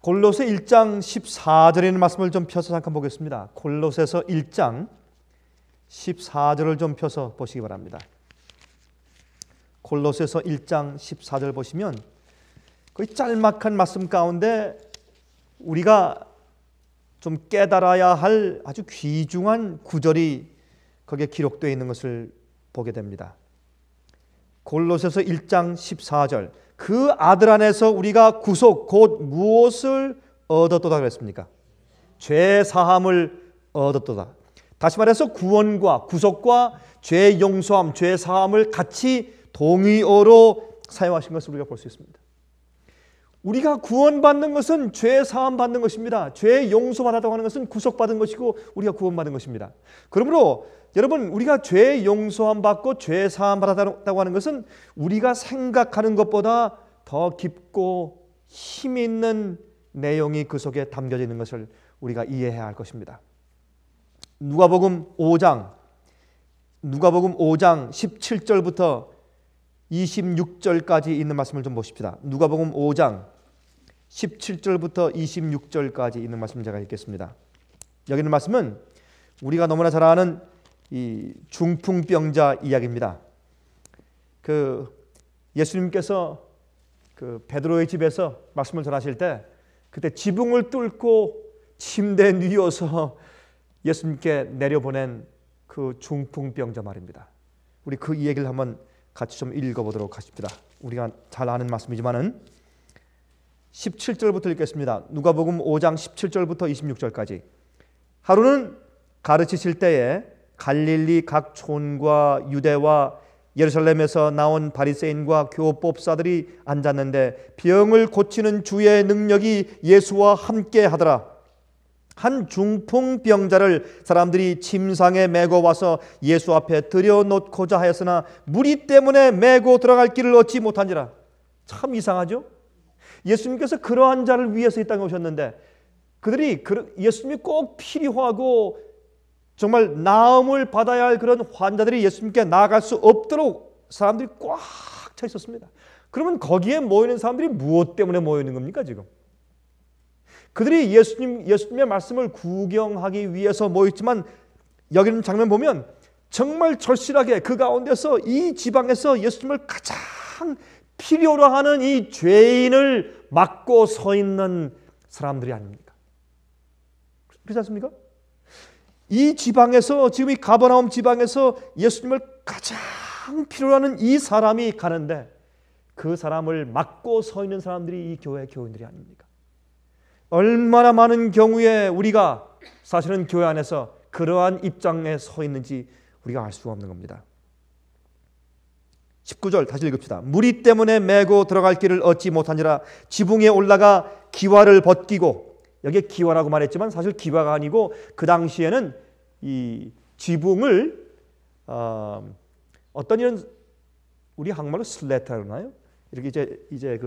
골로새 1장 14절에 있는 말씀을 좀 펴서 잠깐 보겠습니다. 골로새서 1장 14절을 좀 펴서 보시기 바랍니다. 골로새서 1장 14절 보시면 거의 짤막한 말씀 가운데 우리가 좀 깨달아야 할 아주 귀중한 구절이 거기에 기록되어 있는 것을 보게 됩니다. 골로새서 1장 14절, 그 아들 안에서 우리가 구속 곧 무엇을 얻었도다 그랬습니까? 죄 사함을 얻었도다. 다시 말해서 구원과 구속과 죄 용서함, 죄 사함을 같이 동의어로 사용하신 것을 우리가 볼 수 있습니다. 우리가 구원받는 것은 죄 사함 받는 것입니다. 죄 용서받았다고 하는 것은 구속받은 것이고 우리가 구원받은 것입니다. 그러므로 여러분, 우리가 죄 용서함 받고 죄 사함 받았다고 하는 것은 우리가 생각하는 것보다 더 깊고 힘 있는 내용이 그 속에 담겨져 있는 것을 우리가 이해해야 할 것입니다. 누가복음 5장 17절부터 26절까지 있는 말씀을 좀 보십시다. 누가복음 5장 17절부터 26절까지 있는 말씀을 제가 읽겠습니다. 여기 있는 말씀은 우리가 너무나 잘 아는 이 중풍병자 이야기입니다. 예수님께서 베드로의 집에서 말씀을 전하실 때 그때 지붕을 뚫고 침대에 누워서 예수님께 내려보낸 그 중풍병자 말입니다. 우리 그 이야기를 한번 같이 좀 읽어보도록 하십시다. 우리가 잘 아는 말씀이지만은 17절부터 읽겠습니다. 누가복음 5장 17절부터 26절까지. 하루는 가르치실 때에 갈릴리 각 촌과 유대와 예루살렘에서 나온 바리새인과 교법사들이 앉았는데 병을 고치는 주의 능력이 예수와 함께 하더라. 한 중풍병자를 사람들이 침상에 메고 와서 예수 앞에 들여놓고자 하였으나 무리 때문에 메고 들어갈 길을 얻지 못한지라. 참 이상하죠? 예수님께서 그러한 자를 위해서 이 땅에 오셨는데 그들이 예수님이 꼭 필요하고 정말 나음을 받아야 할 그런 환자들이 예수님께 나아갈 수 없도록 사람들이 꽉 차 있었습니다. 그러면 거기에 모이는 사람들이 무엇 때문에 모여 있는 겁니까 지금? 그들이 예수님의 말씀을 구경하기 위해서 모였지만 여기 있는 장면 보면 정말 절실하게 그 가운데서 이 지방에서 예수님을 가장 필요로 하는 이 죄인을 막고 서 있는 사람들이 아닙니까? 그렇지 않습니까? 이 지방에서, 지금 이 가버나움 지방에서 예수님을 가장 필요로 하는 이 사람이 가는데 그 사람을 막고 서 있는 사람들이 이 교회 교인들이 아닙니까? 얼마나 많은 경우에 우리가 사실은 교회 안에서 그러한 입장에 서 있는지 우리가 알 수가 없는 겁니다. 19절 다시 읽읍시다. 무리 때문에 메고 들어갈 길을 얻지 못하니라. 지붕에 올라가 기와를 벗기고, 여기에 기와라고 말했지만 사실 기와가 아니고 그 당시에는 이 지붕을 어떤 이런 우리 한국말로 슬래터라고 하나요? 이렇게 이제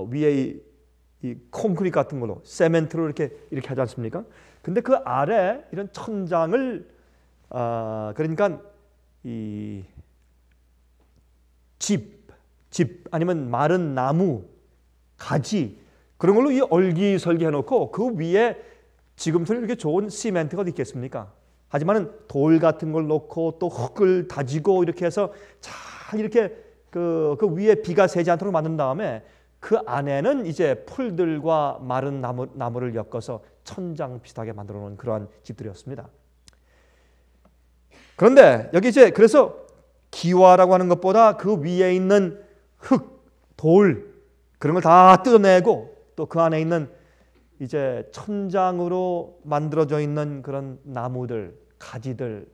위에 이 콘크리트 같은 걸로 세멘트로 이렇게 하지 않습니까? 근데 그 아래 이런 천장을 그러니까 이 집 아니면 마른 나무 가지 그런 걸로 이 얼기설기 해놓고 그 위에 지금처럼 이렇게 좋은 시멘트가 어디 있겠습니까? 하지만은 돌 같은 걸 놓고 또 흙을 다지고 이렇게 해서 잘 이렇게 그 위에 비가 새지 않도록 만든 다음에 그 안에는 이제 풀들과 마른 나무를 엮어서 천장 비슷하게 만들어 놓은 그러한 집들이었습니다. 그런데 여기 이제 그래서 기와라고 하는 것보다 그 위에 있는 흙, 돌 그런 걸 다 뜯어내고 또 그 안에 있는 이제 천장으로 만들어져 있는 그런 나무들, 가지들,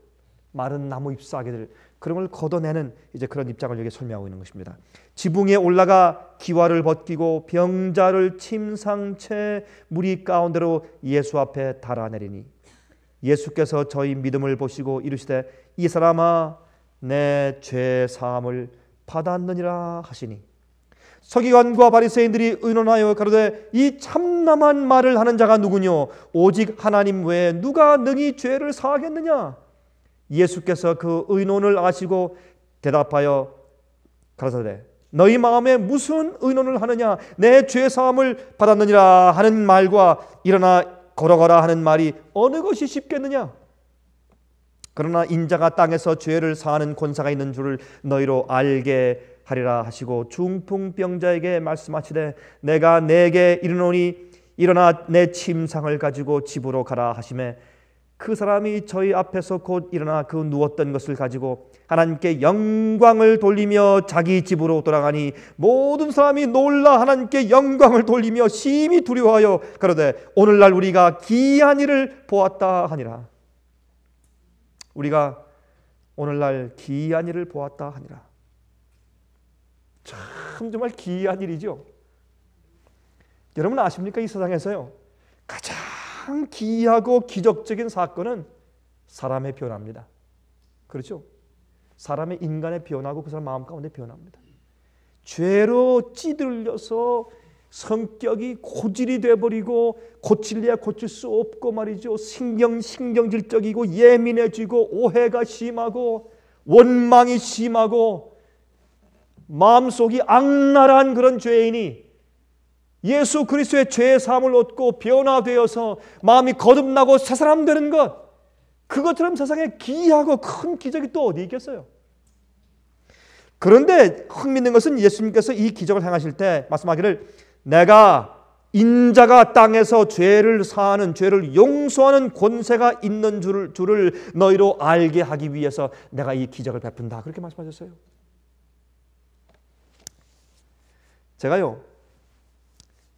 마른 나무 잎사귀들 그런 걸 걷어내는 이제 그런 입장을 여기 설명하고 있는 것입니다. 지붕에 올라가 기와를 벗기고 병자를 침상채 무리 가운데로 예수 앞에 달아내리니 예수께서 저희 믿음을 보시고 이르시되 이 사람아 내 죄 사함을 받았느니라 하시니 서기관과 바리새인들이 의논하여 가로되 이 참남한 말을 하는 자가 누구뇨 오직 하나님 외에 누가 능히 죄를 사하겠느냐. 예수께서 그 의논을 아시고 대답하여 가라사대 너희 마음에 무슨 의논을 하느냐? 내 죄 사함을 받았느니라 하는 말과 일어나 걸어가라 하는 말이 어느 것이 쉽겠느냐? 그러나 인자가 땅에서 죄를 사하는 권세가 있는 줄을 너희로 알게 하리라 하시고 중풍병자에게 말씀하시되 내가 내게 이르노니 일어나 내 침상을 가지고 집으로 가라 하시매 그 사람이 저희 앞에서 곧 일어나 그 누웠던 것을 가지고 하나님께 영광을 돌리며 자기 집으로 돌아가니 모든 사람이 놀라 하나님께 영광을 돌리며 심히 두려워하여 가로되 오늘날 우리가 기이한 일을 보았다 하니라. 우리가 오늘날 기이한 일을 보았다 하니라. 참 정말 기이한 일이죠. 여러분 아십니까? 이 세상에서요 가장 기이하고 기적적인 사건은 사람의 변화입니다. 그렇죠? 사람의 인간의 변화고 그 사람 마음 가운데 변화입니다. 죄로 찌들려서 성격이 고질이 돼버리고 고칠래야 고칠 수 없고 말이죠. 신경질적이고 예민해지고 오해가 심하고 원망이 심하고 마음속이 악랄한 그런 죄인이 예수 그리스도의 죄의 사함을 얻고 변화되어서 마음이 거듭나고 새 사람 되는 것, 그것처럼 세상에 기이하고 큰 기적이 또 어디 있겠어요? 그런데 흥미있는 것은 예수님께서 이 기적을 행하실 때 말씀하기를 내가 인자가 땅에서 죄를 사하는 죄를 용서하는 권세가 있는 줄을 너희로 알게 하기 위해서 내가 이 기적을 베푼다 그렇게 말씀하셨어요. 제가요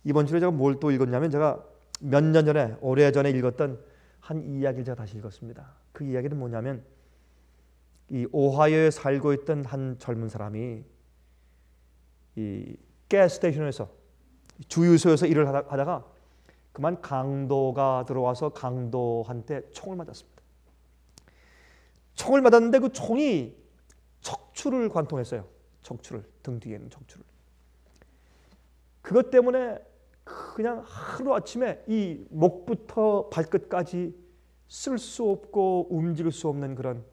이번 주에 제가 뭘 또 읽었냐면 제가 몇 년 전에 오래전에 읽었던 한 이야기를 제가 다시 읽었습니다. 그 이야기는 뭐냐면 이 오하이오에 살고 있던 한 젊은 사람이 이 가스스테이션에서 주유소에서 일을 하다가 그만 강도가 들어와서 강도한테 총을 맞았습니다. 총을 맞았는데 그 총이 척추를 관통했어요. 척추를, 등 뒤에 있는 척추를. 그것 때문에 그냥 하루아침에 이 목부터 발끝까지 쓸 수 없고 움직일 수 없는 그런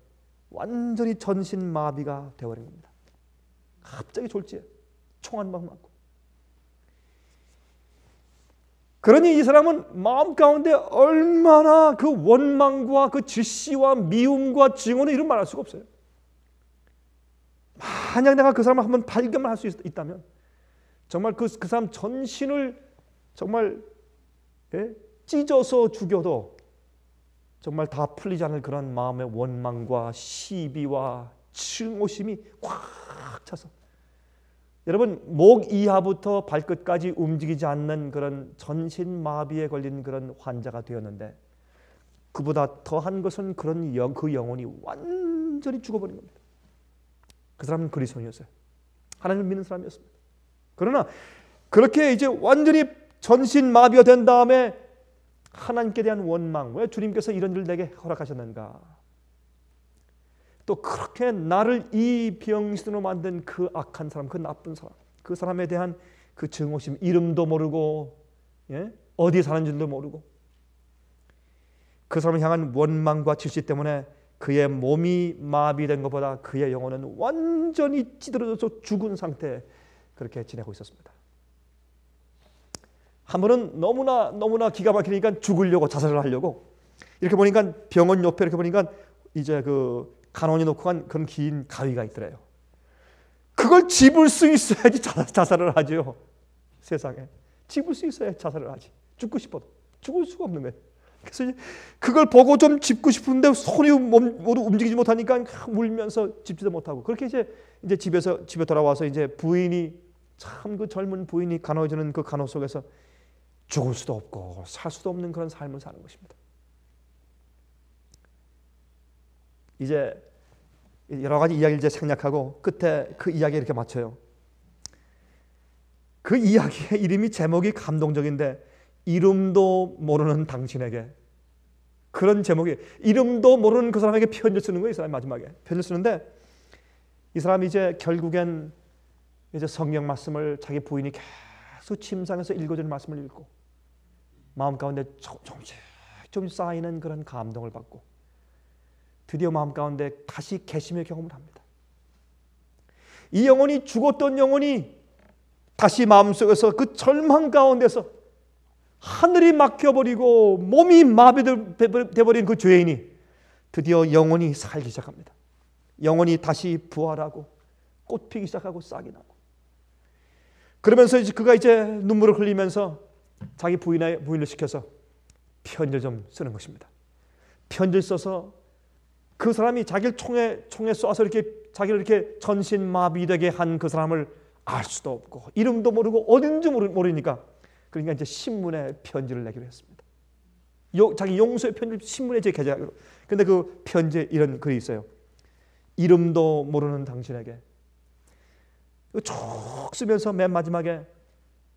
완전히 전신마비가 되어버린 겁니다. 갑자기 졸지에 총 한 방 맞고. 그러니 이 사람은 마음 가운데 얼마나 그 원망과 그 질시와 미움과 증오는 이런 말할 수가 없어요. 만약 내가 그 사람을 한번 발견만 할 수 있다면 정말 그 사람 전신을 정말 찢어서 죽여도 정말 다 풀리지 않을 그런 마음의 원망과 시비와 증오심이 꽉 차서 여러분 목 이하부터 발끝까지 움직이지 않는 그런 전신마비에 걸린 그런 환자가 되었는데 그보다 더한 것은 그 영혼이 완전히 죽어버린 겁니다. 그 사람은 그리스도인이었어요. 하나님을 믿는 사람이었습니다. 그러나 그렇게 이제 완전히 전신마비가 된 다음에 하나님께 대한 원망, 왜 주님께서 이런 일을 내게 허락하셨는가? 또 그렇게 나를 이 병신으로 만든 그 악한 사람, 그 나쁜 사람, 그 사람에 대한 그 증오심, 이름도 모르고 어디 사는 줄도 모르고 그 사람을 향한 원망과 질시 때문에 그의 몸이 마비된 것보다 그의 영혼은 완전히 찌들어져서 죽은 상태에 그렇게 지내고 있었습니다. 한 번은 너무나 기가 막히니까 죽으려고 자살을 하려고 이렇게 보니까 병원 옆에 이렇게 보니까 이제 그 간원이 놓고 간 그런 긴 가위가 있더래요. 그걸 집을 수 있어야지 자살을 하죠. 세상에 집을 수 있어야 자살을 하지. 죽고 싶어도 죽을 수가 없는 거예요. 그래서 그걸 보고 좀 짚고 싶은데 손이 모두 움직이지 못하니까 울면서 짚지도 못하고 그렇게 이제 집에 돌아와서 이제 부인이 참 그 젊은 부인이 간호해주는 그 간호 속에서 죽을 수도 없고 살 수도 없는 그런 삶을 사는 것입니다. 이제 여러 가지 이야기를 이제 생략하고 끝에 그 이야기에 이렇게 맞춰요. 그 이야기의 이름이 제목이 감동적인데 이름도 모르는 당신에게 그런 제목이 이름도 모르는 그 사람에게 편지 쓰는 거예요. 이 사람이 마지막에 편지 쓰는데 이 사람이 이제 결국엔 이제 성경 말씀을 자기 부인이 계속 침상에서 읽어주는 말씀을 읽고 마음 가운데 좀 쌓이는 그런 감동을 받고 드디어 마음 가운데 다시 계심의 경험을 합니다. 이 영혼이, 죽었던 영혼이 다시 마음속에서 그 절망 가운데서 하늘이 막혀버리고 몸이 마비되어버린 그 죄인이 드디어 영혼이 살기 시작합니다. 영혼이 다시 부활하고 꽃피기 시작하고 싹이 나고, 그러면서 이제 그가 이제 눈물을 흘리면서 자기 부인을 시켜서 편지를 좀 쓰는 것입니다. 편지를 써서 그 사람이 자기를 총에 쏴서 이렇게 자기를 이렇게 전신 마비되게 한 그 사람을 알 수도 없고 이름도 모르고 어딘지 모르니까, 그러니까 이제 신문에 편지를 내기로 했습니다. 자기 용서의 편지를 신문에 제 게재하기로. 근데 그 편지에 이런 글이 있어요. 이름도 모르는 당신에게. 쭉 쓰면서 맨 마지막에,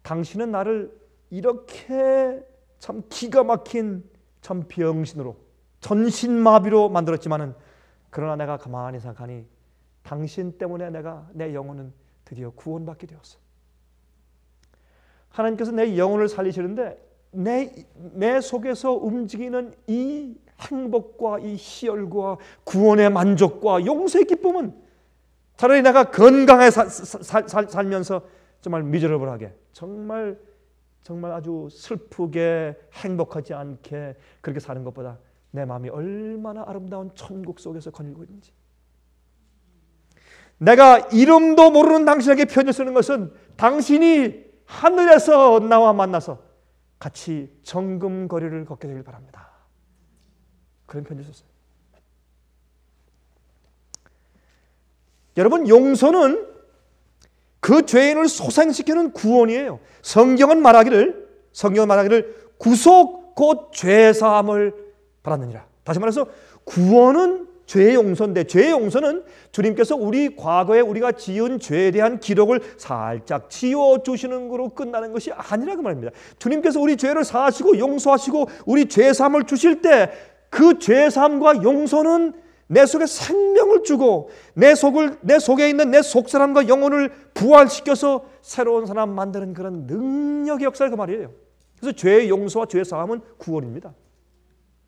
당신은 나를 이렇게 참 기가 막힌 참 병신으로, 전신마비로 만들었지만은, 그러나 내가 가만히 생각하니 당신 때문에 내 영혼은 드디어 구원받게 되었어. 하나님께서 내 영혼을 살리시는데 내 속에서 움직이는 이 행복과 이 희열과 구원의 만족과 용서의 기쁨은 차라리 내가 건강하게 살면서 정말 미저러블하게, 정말 아주 슬프게 행복하지 않게 그렇게 사는 것보다 내 마음이 얼마나 아름다운 천국 속에서 거닐고 있는지. 내가 이름도 모르는 당신에게 편지 쓰는 것은 당신이 하늘에서 나와 만나서 같이 정금거리를 걷게 되길 바랍니다. 그런 편지 썼어요. 여러분, 용서는 그 죄인을 소생시키는 구원이에요. 성경은 말하기를 구속 곧 죄사함을 받았느니라. 다시 말해서 구원은 죄의 용서인데, 죄의 용서는 주님께서 우리 과거에 우리가 지은 죄에 대한 기록을 살짝 지워주시는 거로 끝나는 것이 아니라고 말입니다. 주님께서 우리 죄를 사하시고 용서하시고 우리 죄사함을 주실 때 그 죄사함과 용서는 내 속에 생명을 주고 내 속에 있는 내 속사람과 영혼을 부활시켜서 새로운 사람 만드는 그런 능력의 역사를 그 말이에요. 그래서 죄의 용서와 죄의 사함은 구원입니다.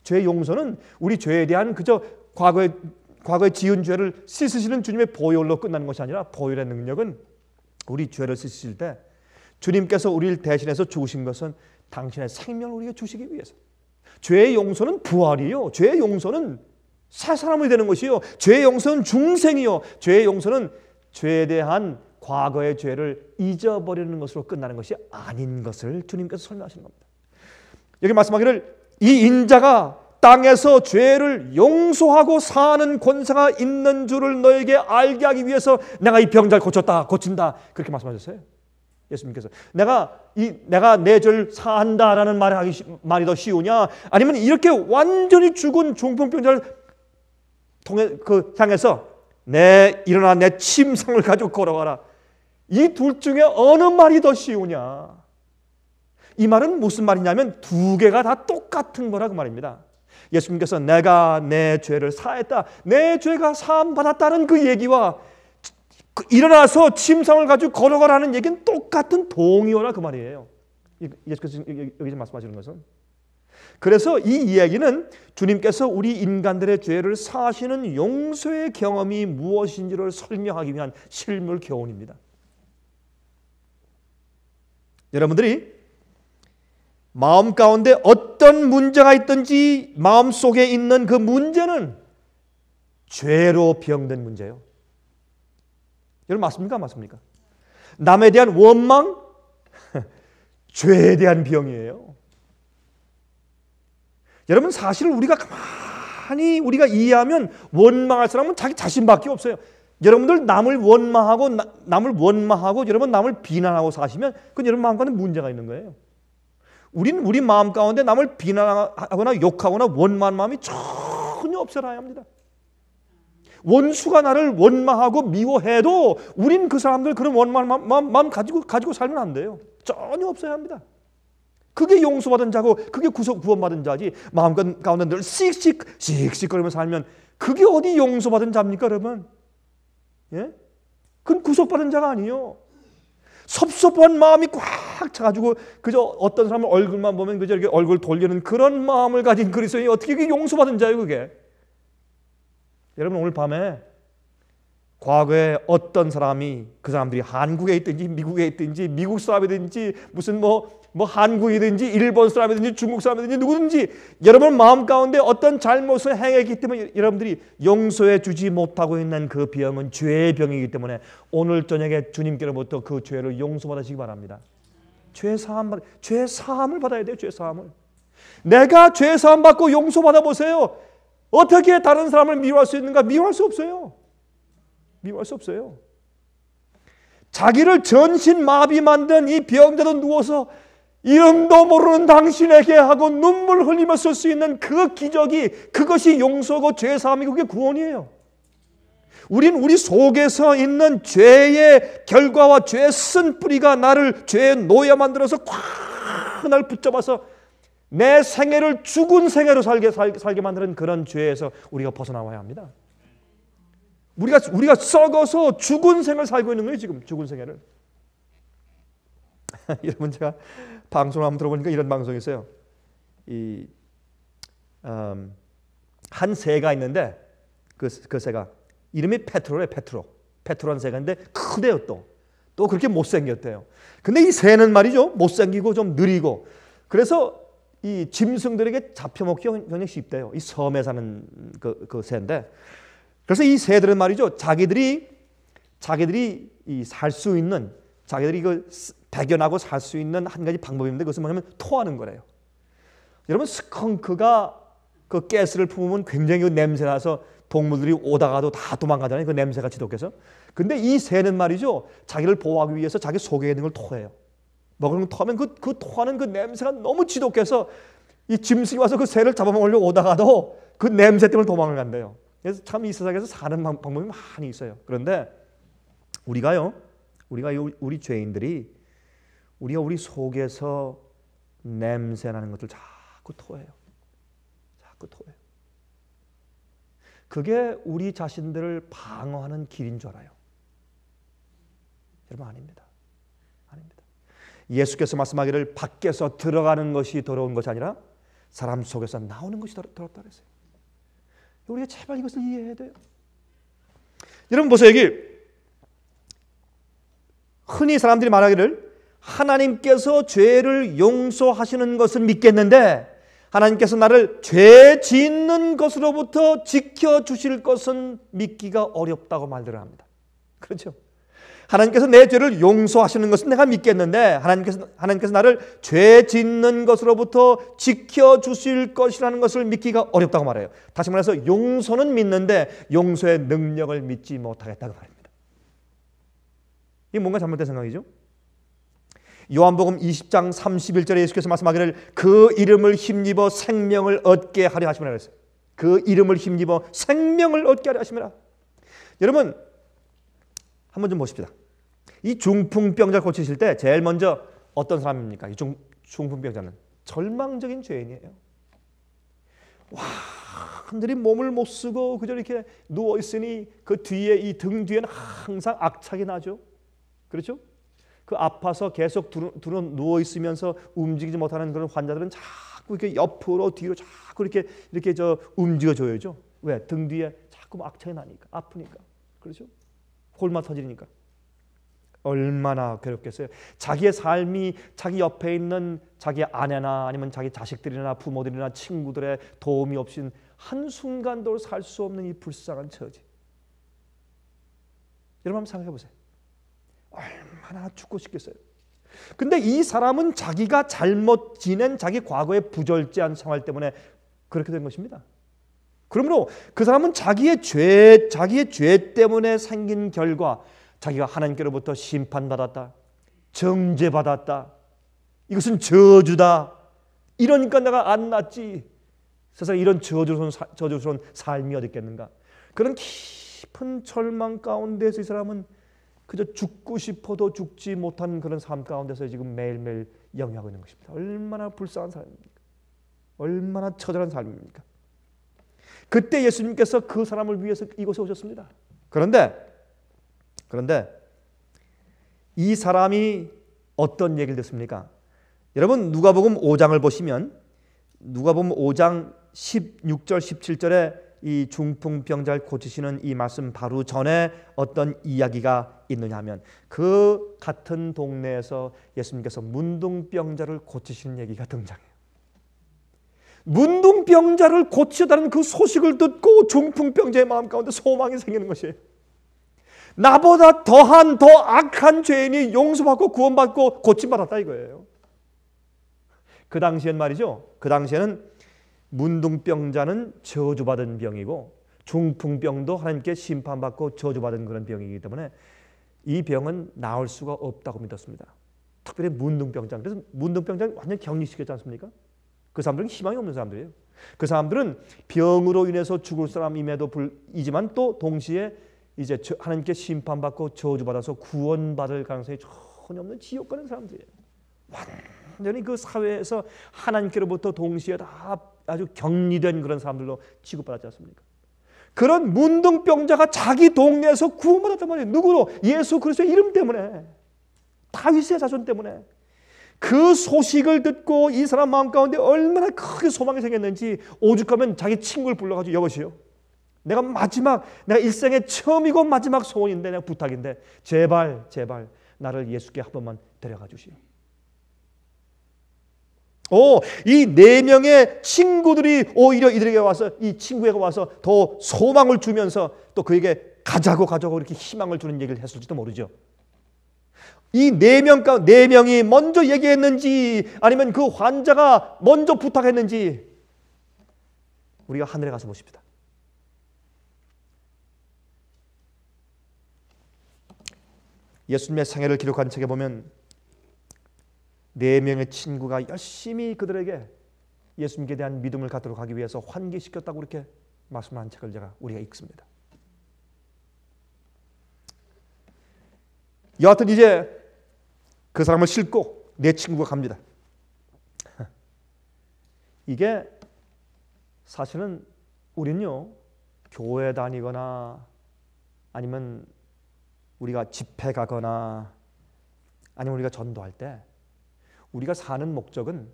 죄의 용서는 우리 죄에 대한 그저 과거에 지은 죄를 씻으시는 주님의 보혈로 끝나는 것이 아니라, 보혈의 능력은 우리 죄를 씻으실 때 주님께서 우리를 대신해서 죽으신 것은 당신의 생명을 우리에게 주시기 위해서. 죄의 용서는 부활이요, 죄의 용서는 새 사람이 되는 것이요, 죄의 용서는 중생이요, 죄의 용서는 죄에 대한 과거의 죄를 잊어버리는 것으로 끝나는 것이 아닌 것을 주님께서 설명하시는 겁니다. 여기 말씀하기를 이 인자가 땅에서 죄를 용서하고 사는 권세가 있는 줄을 너에게 알게 하기 위해서 내가 이 병자를 고친다 그렇게 말씀하셨어요. 예수님께서 내가 내 죄를 사한다라는 말이 더 쉬우냐, 아니면 이렇게 완전히 죽은 중풍병자를 향해서 일어나 내 침상을 가지고 걸어가라, 이 둘 중에 어느 말이 더 쉬우냐. 이 말은 무슨 말이냐면 두 개가 다 똑같은 거라고 말입니다. 예수님께서 내가 내 죄를 사했다, 내 죄가 사함받았다는 그 얘기와 일어나서 침상을 가지고 걸어가라는 얘기는 똑같은 동의어라 그 말이에요. 예수께서 여기서 말씀하시는 것은. 그래서 이 이야기는 주님께서 우리 인간들의 죄를 사하시는 용서의 경험이 무엇인지를 설명하기 위한 실물 교훈입니다. 여러분들이 마음 가운데 어떤 문제가 있든지 마음 속에 있는 그 문제는 죄로 병든 문제예요. 여러분 맞습니까? 맞습니까? 남에 대한 원망, 죄에 대한 병이에요. 여러분 사실 우리가 가만히 이해하면 원망할 사람은 자기 자신밖에 없어요. 여러분들 남을 원망하고 여러분 남을 비난하고 사시면 그건 여러분 마음 가운데 문제가 있는 거예요. 우리 마음 가운데 남을 비난하거나 욕하거나 원망하는 마음이 전혀 없어야 합니다. 원수가 나를 원망하고 미워해도 우린 그 사람들 그런 원망한 마음 가지고 살면 안 돼요. 전혀 없어야 합니다. 그게 용서받은 자고 그게 구원받은 자지, 마음 가운데 늘 씩씩거리며 살면 그게 어디 용서받은 자입니까 여러분? 예? 그건 구속받은 자가 아니에요. 섭섭한 마음이 꽉 차가지고 그저 어떤 사람의 얼굴만 보면 그저 이렇게 얼굴 돌리는 그런 마음을 가진 그리스도인이 어떻게 그게 용서받은 자예요 그게? 여러분 오늘 밤에 과거에 어떤 사람이 그 사람들이 한국에 있든지 미국에 있든지 미국 사람이든지 무슨 뭐 한국이든지 일본 사람이든지 중국 사람이든지 누구든지 여러분 마음 가운데 어떤 잘못을 행했기 때문에 여러분들이 용서해 주지 못하고 있는 그 병은 죄의 병이기 때문에 오늘 저녁에 주님께로부터 그 죄를 용서받으시기 바랍니다. 죄 사함을 받아야 돼요. 죄 사함을. 내가 죄 사함 받고 용서받아 보세요. 어떻게 다른 사람을 미워할 수 있는가? 미워할 수 없어요. 미워할 수 없어요. 자기를 전신 마비 만든 이 병자도 누워서 이름도 모르는 당신에게 하고 눈물 흘리며 쓸 수 있는 그 기적이, 그것이 용서고 죄 사함이고 그게 구원이에요. 우리 속에서 있는 죄의 결과와 죄의 쓴 뿌리가 나를 죄의 노예 만들어서 콱 날 붙잡아서 내 생애를 죽은 생애로 살게 만드는 그런 죄에서 우리가 벗어나와야 합니다. 우리가 썩어서 죽은 생을 살고 있는 거예요. 지금 죽은 생애를. 여러분, 제가 방송을 한번 들어보니까 이런 방송이 있어요. 한 새가 있는데 그 새가 이름이 페트로예요. 페트로라는 새가 있는데 크대요. 또 그렇게 못생겼대요. 근데 이 새는 말이죠, 못생기고 좀 느리고, 그래서 이 짐승들에게 잡혀먹기가 굉장히 쉽대요. 이 섬에 사는 그 새인데, 그래서 이 새들은 말이죠, 자기들이 살 수 있는, 자기들이 배견하고 살 수 있는 한 가지 방법이 있는데, 그것은 뭐냐면 토하는 거래요. 여러분, 스컹크가 그 가스를 품으면 굉장히 그 냄새나서 동물들이 오다가도 다 도망가잖아요. 그 냄새가 지독해서. 근데 이 새는 말이죠, 자기를 보호하기 위해서 자기 속에 있는 걸 토해요. 먹는 걸 토하면 그 토하는 그 냄새가 너무 지독해서 이 짐승이 와서 그 새를 잡아먹으려고 오다가도 그 냄새 때문에 도망을 간대요. 그래서 참 이 세상에서 사는 방법이 많이 있어요. 그런데 우리 죄인들이 우리 속에서 냄새나는 것들 자꾸 토해요. 그게 우리 자신들을 방어하는 길인 줄 알아요. 여러분, 아닙니다. 예수께서 말씀하기를 밖에서 들어가는 것이 더러운 것이 아니라 사람 속에서 나오는 것이 더럽다 그랬어요. 우리가 제발 이것을 이해해야 돼요. 여러분 보세요. 여기 흔히 사람들이 말하기를 하나님께서 죄를 용서하시는 것을 믿겠는데 하나님께서 나를 죄 짓는 것으로부터 지켜주실 것은 믿기가 어렵다고 말들을 합니다. 그렇죠? 하나님께서 내 죄를 용서하시는 것은 내가 믿겠는데 하나님께서 나를 죄 짓는 것으로부터 지켜주실 것이라는 것을 믿기가 어렵다고 말해요. 다시 말해서 용서는 믿는데 용서의 능력을 믿지 못하겠다고 말입니다. 이게 뭔가 잘못된 생각이죠? 요한복음 20장 31절에 예수께서 말씀하기를 그 이름을 힘입어 생명을 얻게 하려 하심이라 그랬어요. 그 이름을 힘입어 생명을 얻게 하려 하심이라. 여러분, 한번 좀 보십시다. 이 중풍병자를 고치실 때 제일 먼저 어떤 사람입니까? 이 중풍병자는 절망적인 죄인이에요. 완전히 몸을 못 쓰고 그저 이렇게 누워 있으니 그 뒤에, 이 등 뒤에는 항상 악착이 나죠. 그렇죠? 그 아파서 계속 누워 있으면서 움직이지 못하는 그런 환자들은 자꾸 이렇게 옆으로 뒤로 자꾸 이렇게 움직여줘야죠. 왜? 등 뒤에 자꾸 악착이 나니까, 아프니까. 그렇죠? 골마 터지니까. 얼마나 괴롭겠어요. 자기의 삶이 자기 옆에 있는 자기 아내나 아니면 자기 자식들이나 부모들이나 친구들의 도움이 없인 한순간도 살 수 없는 이 불쌍한 처지. 여러분 한번 생각해 보세요. 얼마나 죽고 싶겠어요. 근데 이 사람은 자기가 잘못 지낸 자기 과거의 부절제한 생활 때문에 그렇게 된 것입니다. 그러므로 그 사람은 자기의 죄 때문에 생긴 결과, 자기가 하나님께로부터 심판받았다, 정죄받았다, 이것은 저주다, 이러니까 내가 안 낫지, 세상에 이런 저주스러운 삶이 어디 있겠는가, 그런 깊은 절망 가운데서 이 사람은 그저 죽고 싶어도 죽지 못한 그런 삶 가운데서 지금 매일매일 영위하고 있는 것입니다. 얼마나 불쌍한 삶입니까? 얼마나 처절한 삶입니까? 그때 예수님께서 그 사람을 위해서 이곳에 오셨습니다. 그런데 이 사람이 어떤 얘기를 듣습니까? 여러분, 누가복음 5장을 보시면 누가복음 5장 16절 17절에 이 중풍병자를 고치시는 이 말씀 바로 전에 어떤 이야기가 있느냐 하면 그 같은 동네에서 예수님께서 문둥병자를 고치시는 얘기가 등장해요. 문둥병자를 고치다는 그 소식을 듣고 중풍병자의 마음 가운데 소망이 생기는 것이에요. 나보다 더 악한 죄인이 용서받고 구원받고 고침받았다 이거예요. 그 당시엔 말이죠. 그 당시에는 문둥병자는 저주받은 병이고 중풍병도 하나님께 심판받고 저주받은 그런 병이기 때문에 이 병은 나을 수가 없다고 믿었습니다. 특별히 문둥병자. 그래서 문둥병자는 완전히 격리시켰지 않습니까? 그 사람들은 희망이 없는 사람들이에요. 그 사람들은 병으로 인해서 죽을 사람임에도 불이지만 또 동시에 이제 하나님께 심판받고 저주받아서 구원받을 가능성이 전혀 없는 지옥 가는 사람들이에요. 완전히 그 사회에서 하나님께로부터 동시에 다 아주 격리된 그런 사람들로 취급받았지 않습니까? 그런 문둥병자가 자기 동네에서 구원받았단 말이에요. 누구로? 예수 그리스도의 이름 때문에, 다윗의 자손 때문에. 그 소식을 듣고 이 사람 마음 가운데 얼마나 크게 소망이 생겼는지 오죽하면 자기 친구를 불러가지고 여보시오, 내가 일생의 처음이고 마지막 소원인데, 내가 부탁인데 제발 나를 예수께 한 번만 데려가 주시오. 이 4명의 친구들이 오히려 이들에게 와서, 이 친구에게 와서 더 소망을 주면서 또 그에게 가자고 이렇게 희망을 주는 얘기를 했을지도 모르죠. 이 4명이 먼저 얘기했는지 아니면 그 환자가 먼저 부탁했는지 우리가 하늘에 가서 보십시다. 예수님의 생애를 기록한 책에 보면 4명의 친구가 열심히 그들에게 예수님께 대한 믿음을 갖도록 하기 위해서 환기시켰다고 이렇게 말씀한 책을 우리가 읽습니다. 여하튼 이제 그 사람을 싣고 내 친구가 갑니다. 이게 사실은 우리는요, 교회 다니거나 아니면 우리가 집회 가거나 아니면 우리가 전도할 때 우리가 사는 목적은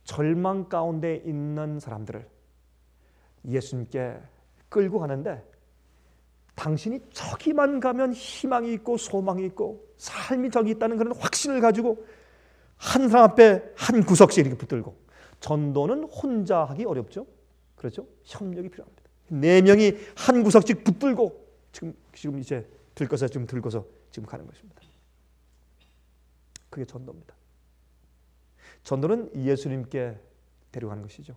절망 가운데 있는 사람들을 예수님께 끌고 가는데, 당신이 저기만 가면 희망이 있고 소망이 있고 삶이 저기 있다는 그런 확신을 가지고 한 사람 앞에 한 구석씩 이렇게 붙들고, 전도는 혼자 하기 어렵죠. 그렇죠? 협력이 필요합니다. 4명이 한 구석씩 붙들고 지금 이제 들고서 지금 가는 것입니다. 그게 전도입니다. 전도는 예수님께 데려가는 것이죠.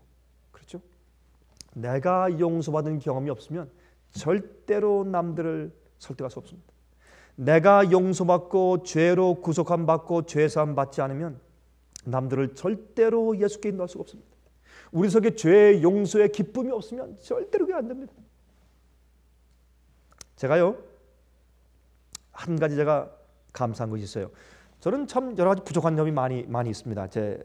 그렇죠? 내가 용서받은 경험이 없으면 절대로 남들을 설득할 수 없습니다. 내가 용서받고 죄로 구속함 받고 죄사함 받지 않으면 남들을 절대로 예수께 인도할 수가 없습니다. 우리 속에 죄의 용서의 기쁨이 없으면 절대로 그게 안 됩니다. 제가요, 한 가지 제가 감사한 것이 있어요. 저는 참 여러 가지 부족한 점이 많이 있습니다. 제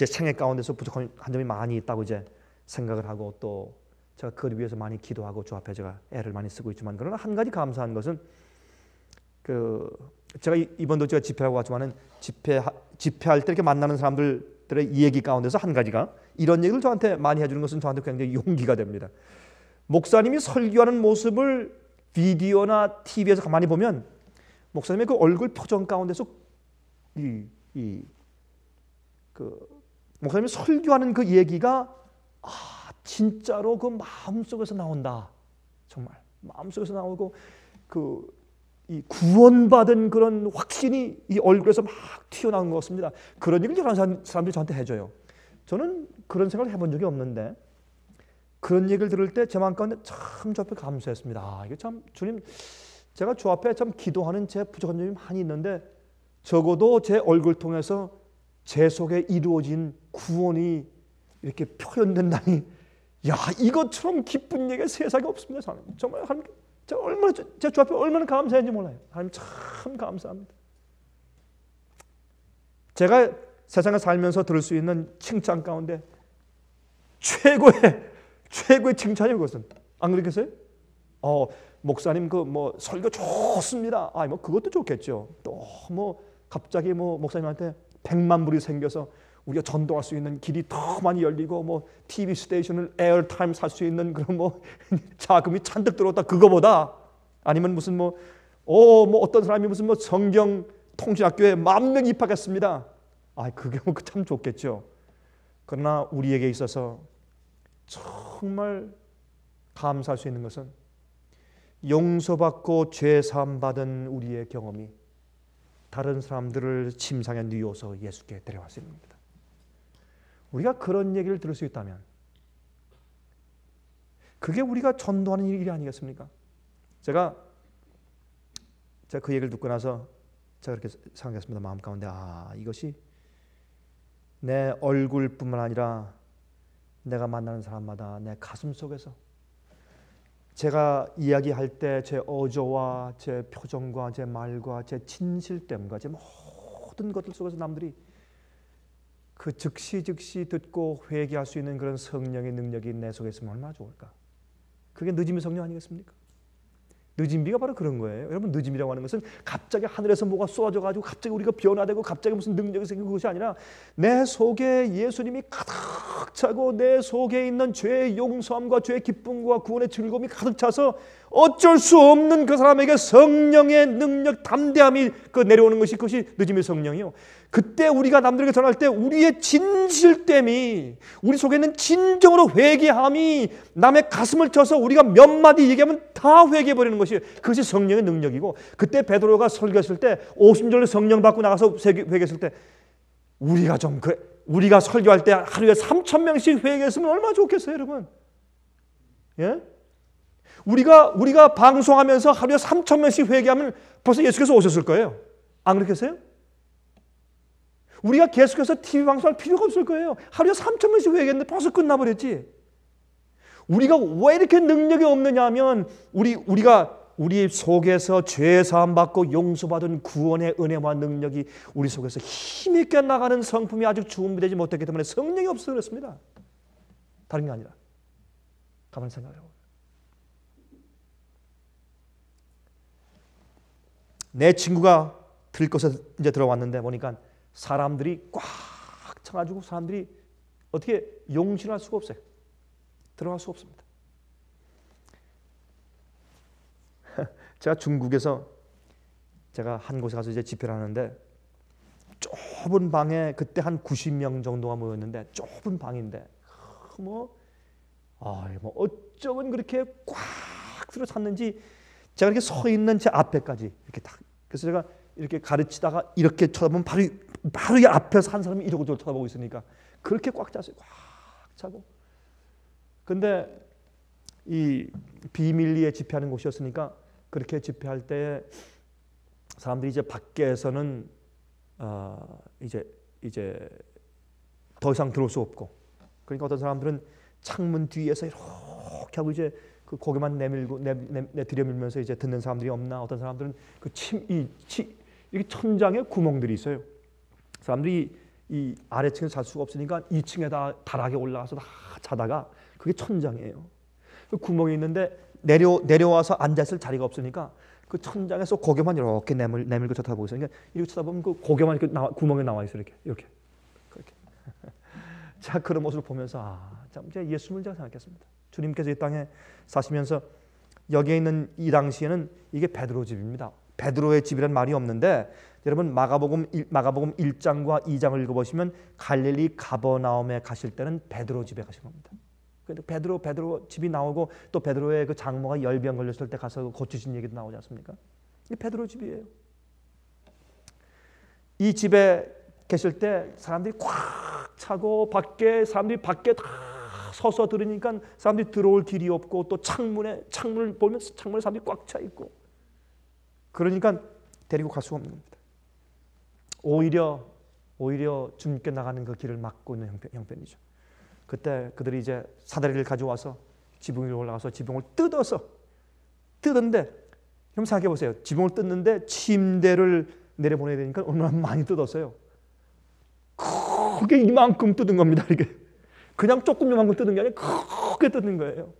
생애 가운데서 부족한 점이 많이 있다고 이제 생각을 하고, 또 제가 그를 위해서 많이 기도하고 주 앞에 제가 애를 많이 쓰고 있지만, 그러나 한 가지 감사한 것은 제가 이번도 제가 집회하고 왔지만은 집회할 때 이렇게 만나는 사람들의 얘기 가운데서 한 가지가, 이런 얘기를 저한테 많이 해주는 것은 저한테 굉장히 용기가 됩니다. 목사님이 설교하는 모습을 비디오나 TV에서 가만히 보면 목사님의 그 얼굴 표정 가운데서 목사님이 설교하는 그 얘기가 진짜로 그 마음속에서 나온다. 정말 마음속에서 나오고 이 구원받은 그런 확신이 이 얼굴에서 막 튀어나온 것 같습니다. 그런 얘기를 여러 사람들이 저한테 해줘요. 저는 그런 생각을 해본 적이 없는데 그런 얘기를 들을 때 제 마음 가운데 참 주 앞에 감사했습니다. 이게 참 주님, 제가 주 앞에 참 기도하는 제 부족한 점이 많이 있는데 적어도 제 얼굴 통해서 제 속에 이루어진 구원이 이렇게 표현된다니, 야, 이것처럼 기쁜 얘기가 세상에 없습니다. 저는 정말 하나님, 제가 얼마나 제 주 앞에 얼마나 감사했는지 몰라요. 하나님 참 감사합니다. 제가 세상에 살면서 들을 수 있는 칭찬 가운데 최고의 칭찬이에요. 그것은 안 그렇겠어요? 목사님 설교 좋습니다. 그것도 좋겠죠. 또 갑자기 목사님한테 100만 불이 생겨서 우리가 전도할 수 있는 길이 더 많이 열리고 뭐 TV 스테이션을 에어타임 살 수 있는 그런 뭐 자금이 잔뜩 들어왔다 그거보다 아니면 무슨 뭐 어떤 사람이 무슨 뭐 성경 통신학교에 만명 입학했습니다. 그게 뭐 참 좋겠죠. 그러나 우리에게 있어서 정말 감사할 수 있는 것은 용서받고 죄 사함 받은 우리의 경험이 다른 사람들을 침상에 뉘어서 예수께 데려갈 수 있는 겁니다. 우리가 그런 얘기를 들을 수 있다면 그게 우리가 전도하는 일이 아니겠습니까? 제가 그 얘기를 듣고 나서 제가 그렇게 생각했습니다. 마음 가운데 이것이 내 얼굴뿐만 아니라 내가 만나는 사람마다 내 가슴 속에서 제가 이야기할 때 제 어조와 제 표정과 제 말과 제 진실됨과 제 모든 것들 속에서 남들이 그 즉시 듣고 회개할 수 있는 그런 성령의 능력이 내 속에 있으면 얼마나 좋을까. 그게 늦음의 성령 아니겠습니까? 늦은비가 바로 그런 거예요. 여러분, 늦음이라고 하는 것은 갑자기 하늘에서 뭐가 쏟아져 가지고 갑자기 우리가 변화되고 갑자기 무슨 능력이 생기는 것이 아니라 내 속에 예수님이 가득 차고 내 속에 있는 죄의 용서함과 죄의 기쁨과 구원의 즐거움이 가득 차서 어쩔 수 없는 그 사람에게 성령의 능력, 담대함이 내려오는 것이 그것이 늦음의 성령이요. 그때 우리가 남들에게 전할 때 우리의 진실됨이, 우리 속에 있는 진정으로 회개함이 남의 가슴을 쳐서 우리가 몇 마디 얘기하면 다 회개해버리는 것이 그것이 성령의 능력이고, 그때 베드로가 설교했을 때 오순절에 성령 받고 나가서 회개했을 때 우리가 설교할 때 하루에 3,000명씩 회개했으면 얼마나 좋겠어요, 여러분? 예? 우리가 방송하면서 하루에 3,000명씩 회개하면 벌써 예수께서 오셨을 거예요. 안 그렇겠어요? 우리가 계속해서 TV 방송할 필요가 없을 거예요. 하루에 3,000명씩 회개했는데 벌써 끝나버렸지. 우리가 왜 이렇게 능력이 없느냐 하면 우리 속에서 죄 사함 받고 용서받은 구원의 은혜와 능력이 우리 속에서 힘있게 나가는 성품이 아직 준비되지 못했기 때문에 성령이 없어서 그렇습니다. 다른 게 아니라. 가만히 생각해요. 내 친구가 들것에 이제 들어왔는데 보니까 사람들이 꽉 차가지고 사람들이 어떻게 용신할 수가 없어요. 들어갈 수가 없습니다. 제가 중국에서 제가 한 곳에 가서 이제 집회를 하는데 좁은 방에 그때 한 90명 정도가 모였는데 좁은 방인데 어쩌면 그렇게 꽉 들어찼는지 제가 이렇게 서 있는 제 앞에까지 이렇게 딱, 그래서 제가 이렇게 가르치다가 이렇게 쳐다보면 바로 이 앞에서 한 사람이 이러고 저를 쳐다보고 있으니까 그렇게 꽉 찼어요. 꽉 차고. 근데 이 비밀리에 집회하는 곳이었으니까 그렇게 집회할 때 사람들이 이제 밖에서는 이제 더 이상 들어올 수 없고, 그러니까 어떤 사람들은 창문 뒤에서 이렇게 하고 이제 그 고개만 들여밀면서 이제 듣는 사람들이 없나, 어떤 사람들은 이렇게 천장에 구멍들이 있어요. 사람들이 이 아래층에 잘 수가 없으니까 2층에다 다락에 올라가서 다 자다가 그게 천장이에요. 그 구멍이 있는데 내려와서 앉았을 자리가 없으니까 그 천장에서 고개만 이렇게 내밀고 쳐다보고 있어요. 그러니까 이렇게 쳐다보면 그 고개만 이렇게 구멍에 나와 있어요. 이렇게 그렇게. 자, 그런 모습을 보면서 참 제가 예수님을 제가 생각했습니다. 주님께서 이 땅에 사시면서 여기에 있는 이 당시에는 이게 베드로 집입니다. 베드로의 집이라는 말이 없는데 여러분 마가복음 1장과 2장을 읽어보시면 갈릴리 가버나움에 가실 때는 베드로 집에 가신 겁니다. 그런데 베드로 집이 나오고 또 베드로의 그 장모가 열병 걸렸을 때 가서 고치신 얘기도 나오지 않습니까? 이 베드로 집이에요. 이 집에 계실 때 사람들이 꽉 차고 사람들이 밖에 다 서서 들으니까 사람들이 들어올 길이 없고 또 창문을 보면 창문에 사람들이 꽉 차 있고, 그러니까 데리고 갈 수가 없는 겁니다. 오히려 주님께 나가는 그 길을 막고 있는 형편이죠. 그때 그들이 이제 사다리를 가져와서 지붕 위로 올라가서 지붕을 뜯었는데, 그럼 생각해 보세요. 지붕을 뜯는데 침대를 내려보내야 되니까 얼마나 많이 뜯었어요. 크게 이만큼 뜯은 겁니다. 이게 그냥 조금 요만큼 뜯은 게 아니라 크게 뜯은 거예요.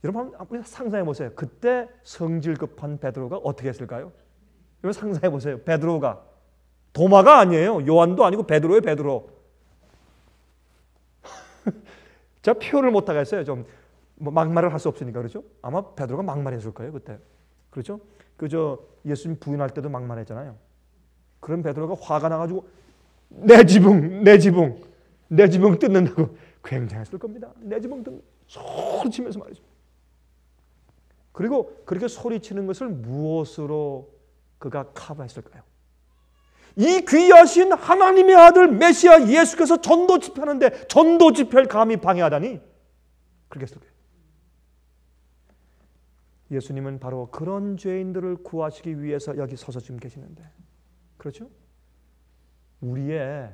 여러분 한번 상상해 보세요. 그때 성질 급한 베드로가 어떻게 했을까요? 여러분 상상해 보세요. 베드로가 도마가 아니에요. 요한도 아니고 베드로예요. 베드로. 제가 표현을 못 하겠어요. 좀 뭐 막말을 할 수 없으니까. 그렇죠? 아마 베드로가 막말했을 거예요 그때. 그렇죠? 그저 예수님 부인할 때도 막말했잖아요. 그럼 베드로가 화가 나가지고 내 지붕 뜯는다고 굉장했을 겁니다. 내 지붕 뜯는 소리치면서 말이죠. 그리고 그렇게 소리치는 것을 무엇으로 그가 커버했을까요? 이 귀하신 하나님의 아들 메시아 예수께서 전도 집회하는데 전도 집회를 감히 방해하다니 그렇게 했을 거예요. 예수님은 바로 그런 죄인들을 구하시기 위해서 여기 서서 지금 계시는데, 그렇죠? 우리의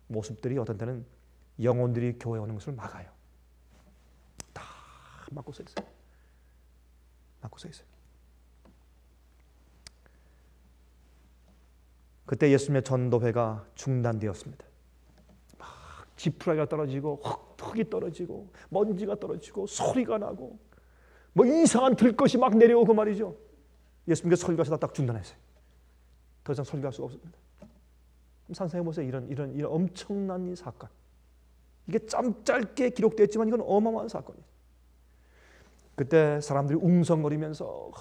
모습들이 어떤 때는 영혼들이 교회에 오는 것을 막아요. 다 막고 서 있어요. 막고 서 있어요. 그때 예수님의 전도회가 중단되었습니다. 막 지푸라기가 떨어지고 흙이 떨어지고 먼지가 떨어지고 소리가 나고 뭐 이상한 들것이 막 내려오고 말이죠. 예수님께서 설교하시다 딱 중단했어요. 더 이상 설교할 수가 없습니다. 상상해 보세요. 이런 엄청난 이 사건. 이게 짧게 기록되었지만 이건 어마어마한 사건이에요. 그때 사람들이 웅성거리면서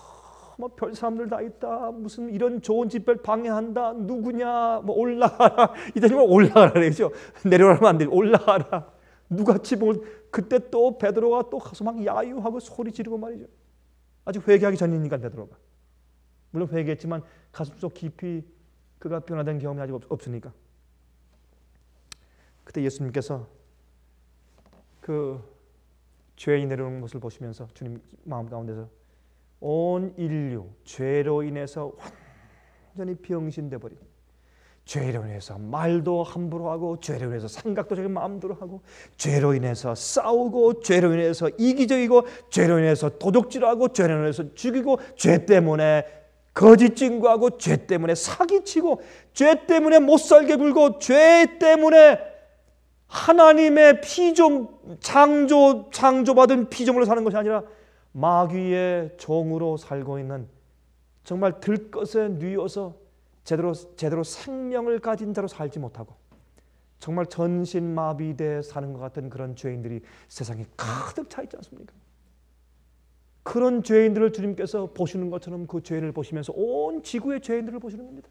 뭐 별 사람들 다 있다. 무슨 이런 좋은 집회를 방해한다. 누구냐? 뭐 올라가라. 이따 뭐 올라가라 그러죠. 내려가면 안 되죠. 올라가라. 누가 지붕을 그때 또 베드로가 또 가서 막 야유하고 소리 지르고 말이죠. 아직 회개하기 전이니까 베드로가. 물론 회개했지만 가슴속 깊이 그가 변화된 경험이 아직 없으니까. 그때 예수님께서 그 죄인이 내려오는 것을 보시면서 주님 마음 가운데서 온 인류 죄로 인해서 완전히 병신돼 버린, 죄로 인해서 말도 함부로 하고, 죄로 인해서 생각도 자기 마음대로 하고, 죄로 인해서 싸우고, 죄로 인해서 이기적이고, 죄로 인해서 도둑질하고, 죄로 인해서 죽이고, 죄 때문에 거짓 증거하고, 죄 때문에 사기치고, 죄 때문에 못 살게 굴고, 죄 때문에 하나님의 창조받은 피조물로 사는 것이 아니라 마귀의 종으로 살고 있는, 정말 들것에 뉘어서 제대로 생명을 가진 자로 살지 못하고 정말 전신마비돼 사는 것 같은 그런 죄인들이 세상에 가득 차 있지 않습니까? 그런 죄인들을 주님께서 보시는 것처럼 그 죄인을 보시면서 온 지구의 죄인들을 보시는 겁니다.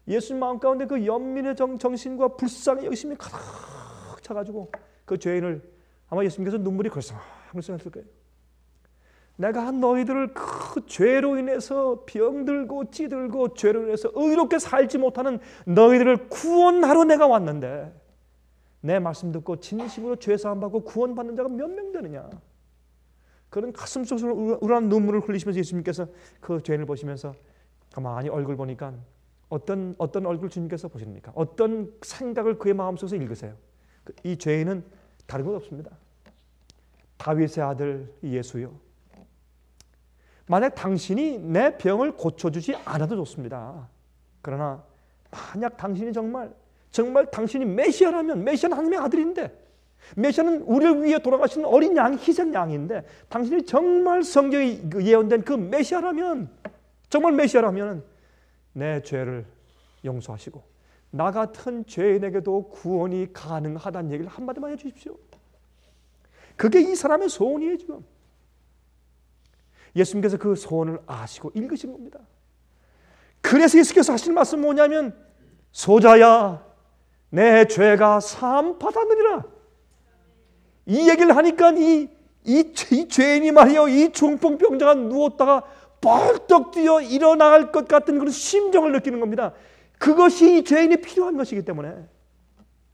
예수님 마음 가운데 그 연민의 정신과 불쌍의 의심이 가득 차가지고 그 죄인을 아마 예수님께서 눈물이 글썽글썽했을 거예요. 내가 너희들을 그 죄로 인해서 병들고 찌들고 죄로 인해서 의롭게 살지 못하는 너희들을 구원하러 내가 왔는데 내 말씀 듣고 진심으로 죄 사함 받고 구원받는 자가 몇 명 되느냐. 그런 가슴속으로 우러난 눈물을 흘리시면서 예수님께서 그 죄인을 보시면서 가만히 얼굴 보니까 어떤 얼굴 주님께서 보십니까? 어떤 생각을 그의 마음속에서 읽으세요? 이 죄인은 다른 것 없습니다. 다윗의 아들 예수요, 만약 당신이 내 병을 고쳐주지 않아도 좋습니다. 그러나 만약 당신이 정말 당신이 메시아라면, 메시아는 하나님의 아들인데, 메시아는 우리를 위해 돌아가신 어린 양, 희생 양인데, 당신이 정말 성경에 예언된 그 메시아라면, 정말 메시아라면 내 죄를 용서하시고 나 같은 죄인에게도 구원이 가능하다는 얘기를 한마디만 해주십시오. 그게 이 사람의 소원이에요. 지금 예수님께서 그 소원을 아시고 읽으신 겁니다. 그래서 예수께서 하신 말씀은 뭐냐면, 소자야 내 죄가 사함 받았느니라. 이 얘기를 하니까 이 죄인이 말이요, 이 중풍병자가 누웠다가 벌떡 뛰어 일어날 것 같은 그런 심정을 느끼는 겁니다. 그것이 이 죄인이 필요한 것이기 때문에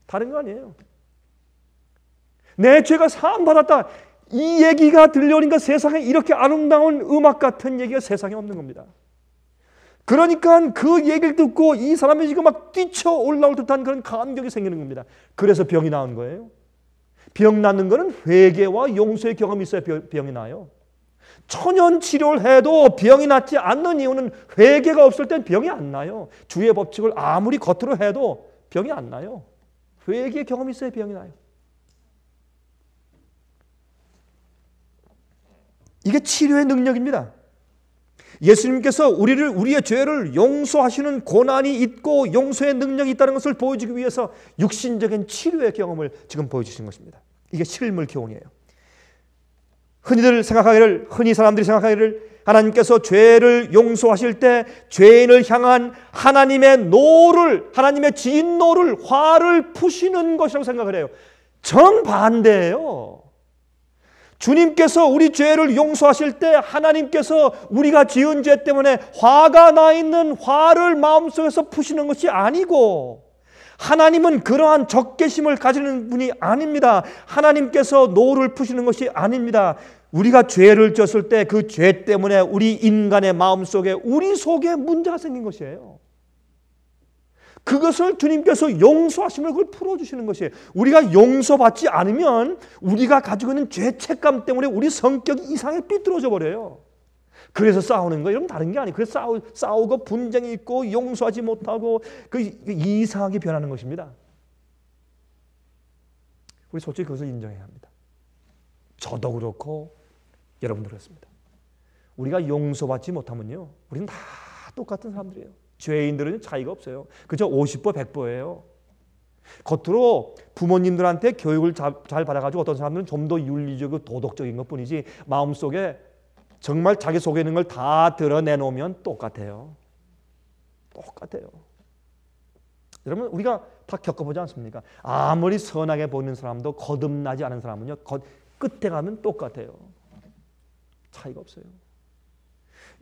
다른 거 아니에요. 내 죄가 사함 받았다, 이 얘기가 들려오니까 세상에 이렇게 아름다운 음악 같은 얘기가 세상에 없는 겁니다. 그러니까 그 얘기를 듣고 이 사람이 지금 막 뛰쳐 올라올 듯한 그런 감격이 생기는 겁니다. 그래서 병이 나은 거예요. 병 낫는 거는 회개와 용서의 경험이 있어야 병이 나요. 천연 치료를 해도 병이 낫지 않는 이유는 회개가 없을 땐 병이 안 나요. 주의 법칙을 아무리 겉으로 해도 병이 안 나요. 회개의 경험이 있어야 병이 나요. 이게 치료의 능력입니다. 예수님께서 우리의 죄를 용서하시는 고난이 있고 용서의 능력이 있다는 것을 보여주기 위해서 육신적인 치료의 경험을 지금 보여주신 것입니다. 이게 실물 교훈이에요. 흔히 사람들이 생각하기를 하나님께서 죄를 용서하실 때 죄인을 향한 하나님의 진노를, 화를 푸시는 것이라고 생각을 해요. 정반대예요. 주님께서 우리 죄를 용서하실 때 하나님께서 우리가 지은 죄 때문에 화가 나 있는 화를 마음속에서 푸시는 것이 아니고, 하나님은 그러한 적개심을 가지는 분이 아닙니다. 하나님께서 노를 푸시는 것이 아닙니다. 우리가 죄를 졌을 때 그 죄 때문에 우리 인간의 마음속에, 우리 속에 문제가 생긴 것이에요. 그것을 주님께서 용서하심을 그걸 풀어주시는 것이에요. 우리가 용서받지 않으면 우리가 가지고 있는 죄책감 때문에 우리 성격이 이상하게 삐뚤어져 버려요. 그래서 싸우는 거예요. 여러분, 다른 게 아니에요. 그래서 싸우고 분쟁이 있고 용서하지 못하고 이상하게 변하는 것입니다. 우리 솔직히 그것을 인정해야 합니다. 저도 그렇고 여러분도 그렇습니다. 우리가 용서받지 못하면요, 우리는 다 똑같은 사람들이에요. 죄인들은 차이가 없어요. 그저 50보 100보예요. 겉으로 부모님들한테 교육을 잘 받아가지고 어떤 사람들은 좀 더 윤리적이고 도덕적인 것뿐이지 마음속에 정말 자기 속에 있는 걸 다 드러내놓으면 똑같아요. 똑같아요. 여러분, 우리가 다 겪어보지 않습니까? 아무리 선하게 보이는 사람도 거듭나지 않은 사람은요, 끝에 가면 똑같아요. 차이가 없어요.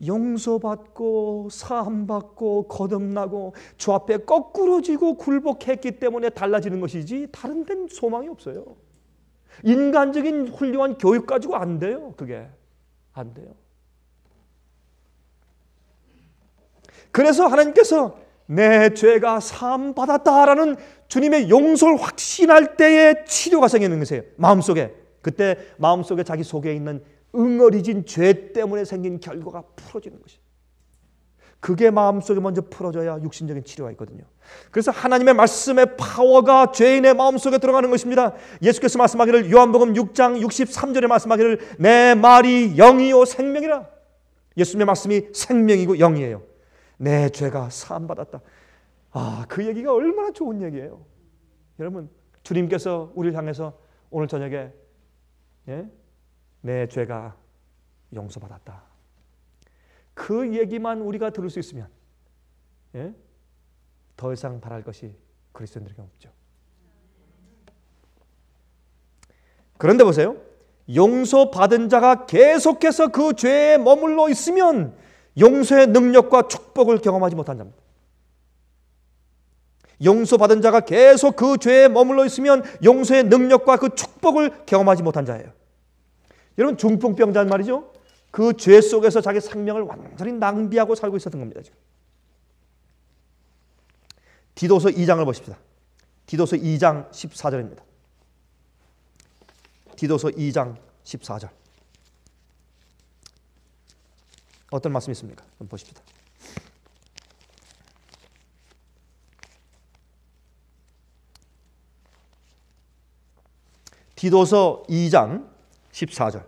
용서받고 사함받고 거듭나고 주 앞에 거꾸로 지고 굴복했기 때문에 달라지는 것이지 다른 데는 소망이 없어요. 인간적인 훌륭한 교육 가지고 안 돼요. 그게 안 돼요. 그래서 하나님께서 내 죄가 사함받았다라는 주님의 용서를 확신할 때에 치료가 생기는 것이에요. 마음속에. 그때 마음속에 자기 속에 있는 응어리진 죄 때문에 생긴 결과가 풀어지는 것이에요. 그게 마음속에 먼저 풀어져야 육신적인 치료가 있거든요. 그래서 하나님의 말씀의 파워가 죄인의 마음속에 들어가는 것입니다. 예수께서 말씀하기를, 요한복음 6장 63절에 말씀하기를, 내 말이 영이요 생명이라. 예수님의 말씀이 생명이고 영이에요. 내 죄가 사함받았다. 그 얘기가 얼마나 좋은 얘기예요. 여러분, 주님께서 우리를 향해서 오늘 저녁에 내 죄가 용서받았다. 그 얘기만 우리가 들을 수 있으면 더 이상 바랄 것이 그리스도인들에게 없죠. 그런데 보세요. 용서받은 자가 계속해서 그 죄에 머물러 있으면 용서의 능력과 축복을 경험하지 못한 자입니다. 용서받은 자가 계속 그 죄에 머물러 있으면 용서의 능력과 그 축복을 경험하지 못한 자예요. 여러분, 중풍병자는 말이죠, 그 죄 속에서 자기 생명을 완전히 낭비하고 살고 있었던 겁니다. 지금. 디도서 2장을 보십시다. 디도서 2장 14절입니다. 디도서 2장 14절. 어떤 말씀이 있습니까? 한번 보십시다. 디도서 2장 14절.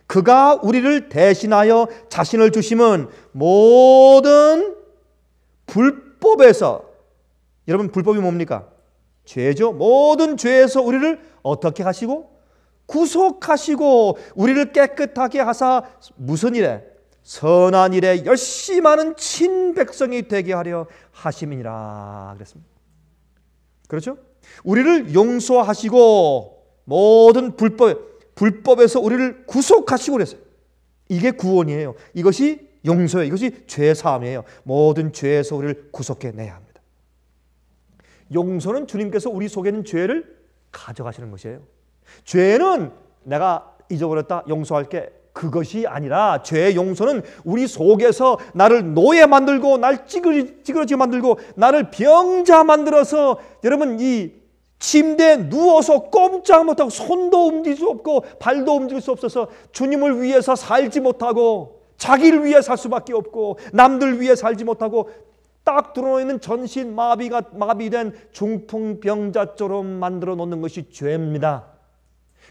그가 우리를 대신하여 자신을 주심은 모든 불법에서, 여러분, 불법이 뭡니까? 죄죠. 모든 죄에서 우리를 어떻게 하시고? 구속하시고 우리를 깨끗하게 하사 무슨 일에? 선한 일에 열심히 하는 친백성이 되게 하려 하심이니라 그랬습니다. 그렇죠? 우리를 용서하시고 모든 불법에서 우리를 구속하시고 그랬어요. 이게 구원이에요. 이것이 용서예요. 이것이 죄사함이에요. 모든 죄에서 우리를 구속해내야 합니다. 용서는 주님께서 우리 속에 있는 죄를 가져가시는 것이에요. 죄는 내가 잊어버렸다, 용서할게, 그것이 아니라 죄의 용서는 우리 속에서 나를 노예 만들고 날 찌그러지게 만들고 나를 병자 만들어서, 여러분, 이 침대에 누워서 꼼짝 못하고 손도 움직일 수 없고 발도 움직일 수 없어서 주님을 위해서 살지 못하고 자기를 위해 살 수밖에 없고 남들 위해 살지 못하고 딱 드러있는 전신 마비된 중풍병자처럼 만들어 놓는 것이 죄입니다.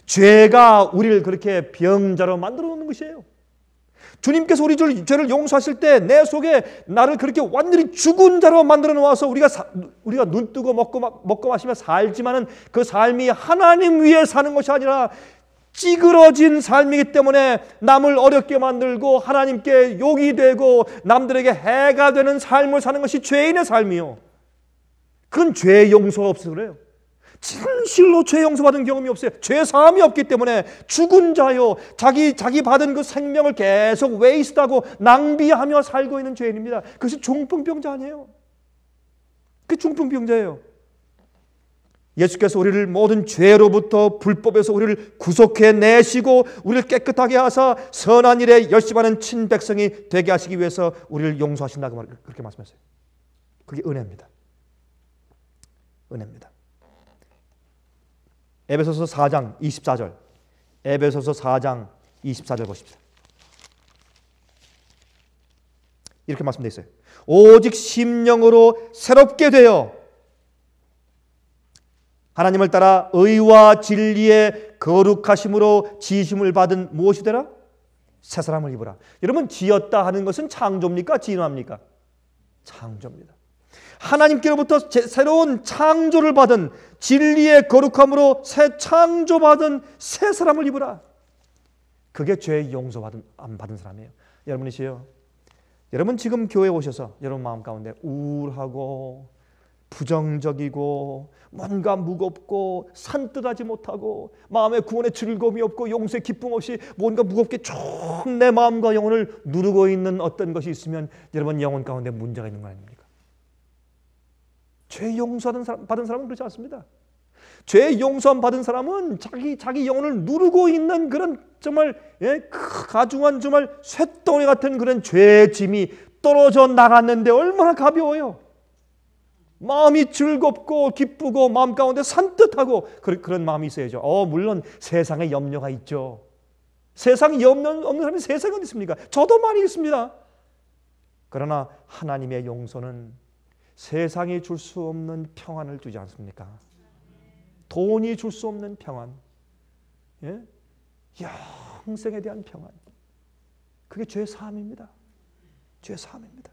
죄가 우리를 그렇게 병자로 만들어 놓는 것이에요. 주님께서 우리 죄를 용서하실 때 내 속에 나를 그렇게 완전히 죽은 자로 만들어 놓아서 우리가 눈 뜨고 먹고 마시며 살지만은 그 삶이 하나님 위해 사는 것이 아니라 찌그러진 삶이기 때문에 남을 어렵게 만들고 하나님께 욕이 되고 남들에게 해가 되는 삶을 사는 것이 죄인의 삶이요. 그건 죄 용서가 없어서 그래요. 진실로 죄 용서받은 경험이 없어요. 죄 사함이 없기 때문에 죽은 자요. 자기 받은 그 생명을 계속 웨이스트하고 낭비하며 살고 있는 죄인입니다. 그것이 중풍병자 아니에요. 그게 중풍병자예요. 예수께서 우리를 모든 죄로부터 불법에서 우리를 구속해 내시고 우리를 깨끗하게 하사 선한 일에 열심하는 친백성이 되게 하시기 위해서 우리를 용서하신다고 그렇게 말씀하셨어요. 그게 은혜입니다. 은혜입니다. 에베소서 4장 24절. 에베소서 4장 24절 보십시오. 이렇게 말씀되어 있어요. 오직 심령으로 새롭게 되어 하나님을 따라 의와 진리의 거룩하심으로 지으심을 받은 무엇이 되라? 새 사람을 입으라. 여러분, 지었다 하는 것은 창조입니까? 진화입니까? 창조입니다. 하나님께로부터 새로운 창조를 받은 진리의 거룩함으로 새 창조받은 새 사람을 입으라. 그게 죄 용서 안 받은 사람이에요. 여러분이시요. 여러분 지금 교회에 오셔서 여러분 마음 가운데 우울하고 부정적이고 뭔가 무겁고 산뜻하지 못하고 마음에 구원의 즐거움이 없고 용서의 기쁨 없이 뭔가 무겁게 쭉 내 마음과 영혼을 누르고 있는 어떤 것이 있으면 여러분 영혼 가운데 문제가 있는 거 아닙니까? 죄 용서 받은 사람은 그렇지 않습니다. 죄 용서 받은 사람은 자기 영혼을 누르고 있는 그런 정말 가중한 정말 쇳덩이 같은 그런 죄의 짐이 떨어져 나갔는데 얼마나 가벼워요. 마음이 즐겁고 기쁘고 마음 가운데 산뜻하고 그런 마음이 있어야죠. 물론 세상에 염려가 있죠. 세상에 염려 없는 사람이 세상에 어디 있습니까? 저도 많이 있습니다. 그러나 하나님의 용서는 세상이 줄 수 없는 평안을 주지 않습니까? 돈이 줄 수 없는 평안, 영생에 대한 평안, 그게 죄 사함입니다. 죄 사함입니다.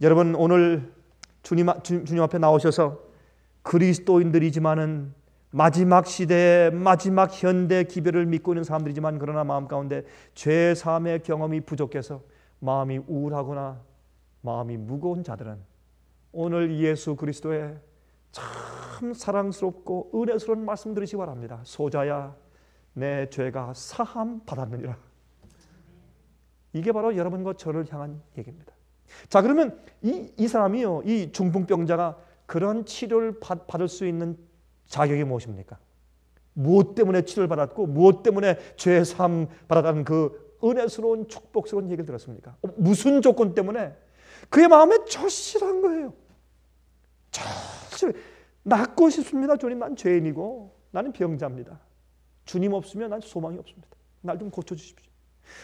여러분 오늘 주님 앞에 나오셔서 그리스도인들이지만은 마지막 시대의 마지막 현대 기별을 믿고 있는 사람들이지만 그러나 마음 가운데 죄 사함의 경험이 부족해서 마음이 우울하거나 마음이 무거운 자들은 오늘 예수 그리스도의 참 사랑스럽고 은혜스러운 말씀 들으시기 바랍니다. 소자야 내 죄가 사함 받았느니라. 이게 바로 여러분과 저를 향한 얘기입니다. 자, 그러면 이 사람이요, 이 중풍병자가 그런 치료를 받을 수 있는 자격이 무엇입니까? 무엇 때문에 치료를 받았고 무엇 때문에 죄 사함 받았다는 그 은혜스러운 축복스러운 얘기를 들었습니까? 무슨 조건 때문에? 그의 마음에 절실한 거예요. 절실. 낫고 싶습니다. 주님, 난 죄인이고 나는 병자입니다. 주님 없으면 난 소망이 없습니다. 날 좀 고쳐주십시오.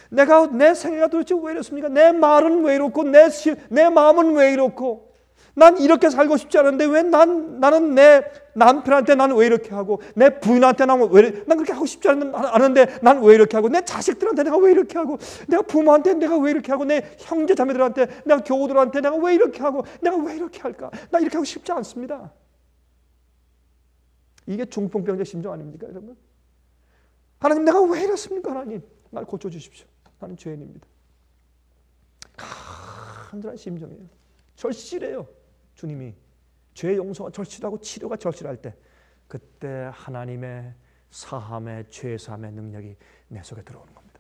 내 생애가 도대체 왜 이렇습니까? 내 말은 왜 이렇고 내 마음은 왜 이렇고 난 이렇게 살고 싶지 않은데 왜 나는 내 남편한테 나는 왜 이렇게 하고 내 부인한테 난 그렇게 하고 싶지 않은데 난 왜 이렇게 하고 내 자식들한테 내가 왜 이렇게 하고 내가 부모한테 내가 왜 이렇게 하고 내 형제 자매들한테 내가 교우들한테 내가 왜 이렇게 하고 내가 왜 이렇게 할까? 나 이렇게 하고 싶지 않습니다. 이게 중풍병자 심정 아닙니까, 여러분? 하나님, 내가 왜 이렇습니까? 하나님, 날 고쳐주십시오. 나는 죄인입니다. 간절한 심정이에요. 절실해요. 주님이 죄 용서가 절실하고 치료가 절실할 때 그때 하나님의 사함의 죄 사함의 능력이 내 속에 들어오는 겁니다.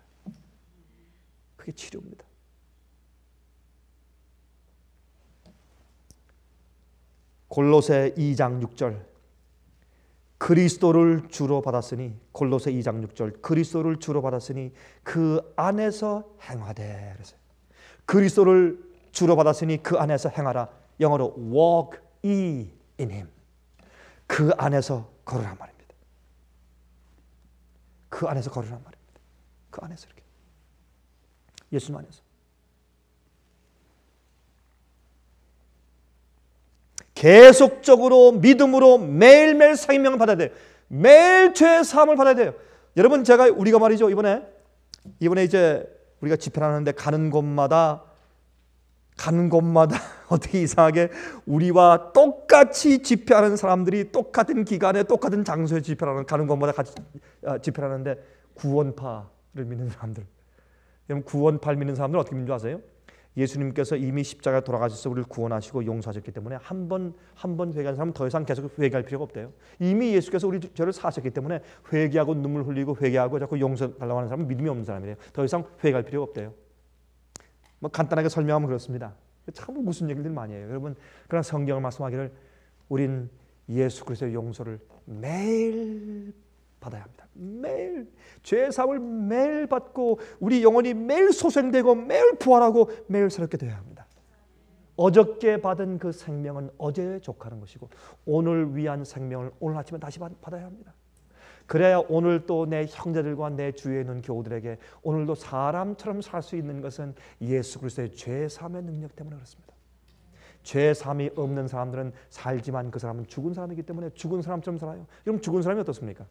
그게 치료입니다. 골로새 2장 6절 그리스도를 주로 받았으니 골로새 2장 6절 그리스도를 주로 받았으니 그 안에서 행하되 그랬어요. 그리스도를 주로 받았으니 그 안에서 행하라. 영어로 walk ye in him. 그 안에서 걸으란 말입니다. 그 안에서 걸으란 말입니다. 그 안에서 이렇게 예수님 안에서 계속적으로 믿음으로 매일매일 생명을 받아야 돼요. 매일 죄 사함을 받아야 돼요. 여러분 우리가 말이죠 이번에 이제 우리가 집회를 하는데 가는 곳마다 어떻게 이상하게 우리와 똑같이 집회하는 사람들이 똑같은 기간에 똑같은 장소에 집회하는, 가는 곳마다 같이 집회를 하는데 구원파를 믿는 사람들. 여러분, 구원파를 믿는 사람들은 어떻게 믿는 줄 아세요? 예수님께서 이미 십자가에 돌아가셔서 우리를 구원하시고 용서하셨기 때문에 한 번 회개한 사람은 더 이상 계속 회개할 필요가 없대요. 이미 예수께서 우리 죄를 사하셨기 때문에 회개하고 눈물 흘리고 회개하고 자꾸 용서 달라고 하는 사람은 믿음이 없는 사람이래요. 더 이상 회개할 필요가 없대요. 뭐 간단하게 설명하면 그렇습니다. 참 무슨 얘기들 많이 해요. 여러분, 그러나 성경을 말씀하기를 우린 예수 그리스도의 용서를 매일 받아야 합니다. 매일 죄 사함을 매일 받고 우리 영혼이 매일 소생되고 매일 부활하고 매일 새롭게 되어야 합니다. 어저께 받은 그 생명은 어제에 족하는 것이고 오늘 위한 생명을 오늘 아침에 다시 받아야 합니다. 그래야 오늘 또 내 형제들과 내 주위에 있는 교우들에게 오늘도 사람처럼 살 수 있는 것은 예수 그리스도의 죄 사함의 능력 때문에 그렇습니다. 죄 사함이 없는 사람들은 살지만 그 사람은 죽은 사람이기 때문에 죽은 사람처럼 살아요. 여러분, 죽은 사람이 어떻습니까?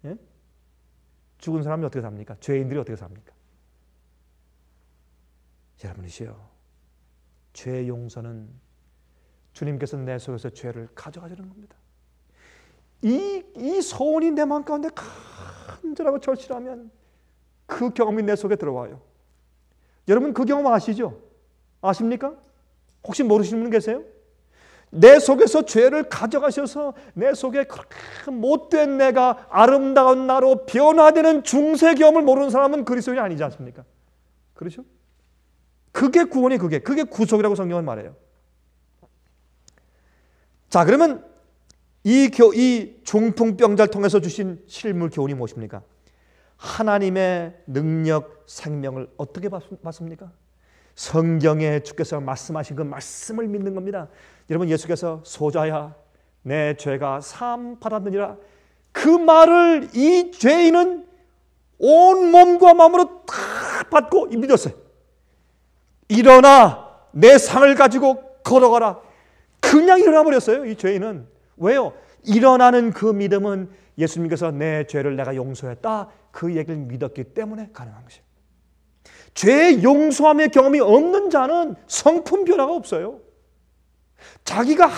예? 죽은 사람이 어떻게 삽니까? 죄인들이 어떻게 삽니까? 여러분이시여, 죄 용서는 주님께서 내 속에서 죄를 가져가시는 겁니다. 이 소원이 내 마음 가운데 간절하고 절실하면 그 경험이 내 속에 들어와요. 여러분, 그 경험 아시죠? 아십니까? 혹시 모르시는 분 계세요? 내 속에서 죄를 가져가셔서 내 속에 그렇게 못된 내가 아름다운 나로 변화되는 중세 경험을 모르는 사람은 그리스도인이 아니지 않습니까? 그렇죠? 그게 구원이, 그게 구속이라고 성경은 말해요. 자, 그러면 이 중풍병자를 통해서 주신 실물 교훈이 무엇입니까? 하나님의 능력, 생명을 어떻게 받습니까? 성경에 주께서 말씀하신 그 말씀을 믿는 겁니다. 여러분, 예수께서 소자야 내 죄가 사함 받았느니라, 그 말을 이 죄인은 온 몸과 마음으로 다 받고 믿었어요. 일어나 내 상을 가지고 걸어가라. 그냥 일어나 버렸어요. 이 죄인은. 왜요? 일어나는 그 믿음은 예수님께서 내 죄를 내가 용서했다, 그 얘기를 믿었기 때문에 가능한 것이에요. 죄 용서함의 경험이 없는 자는 성품 변화가 없어요. 자기가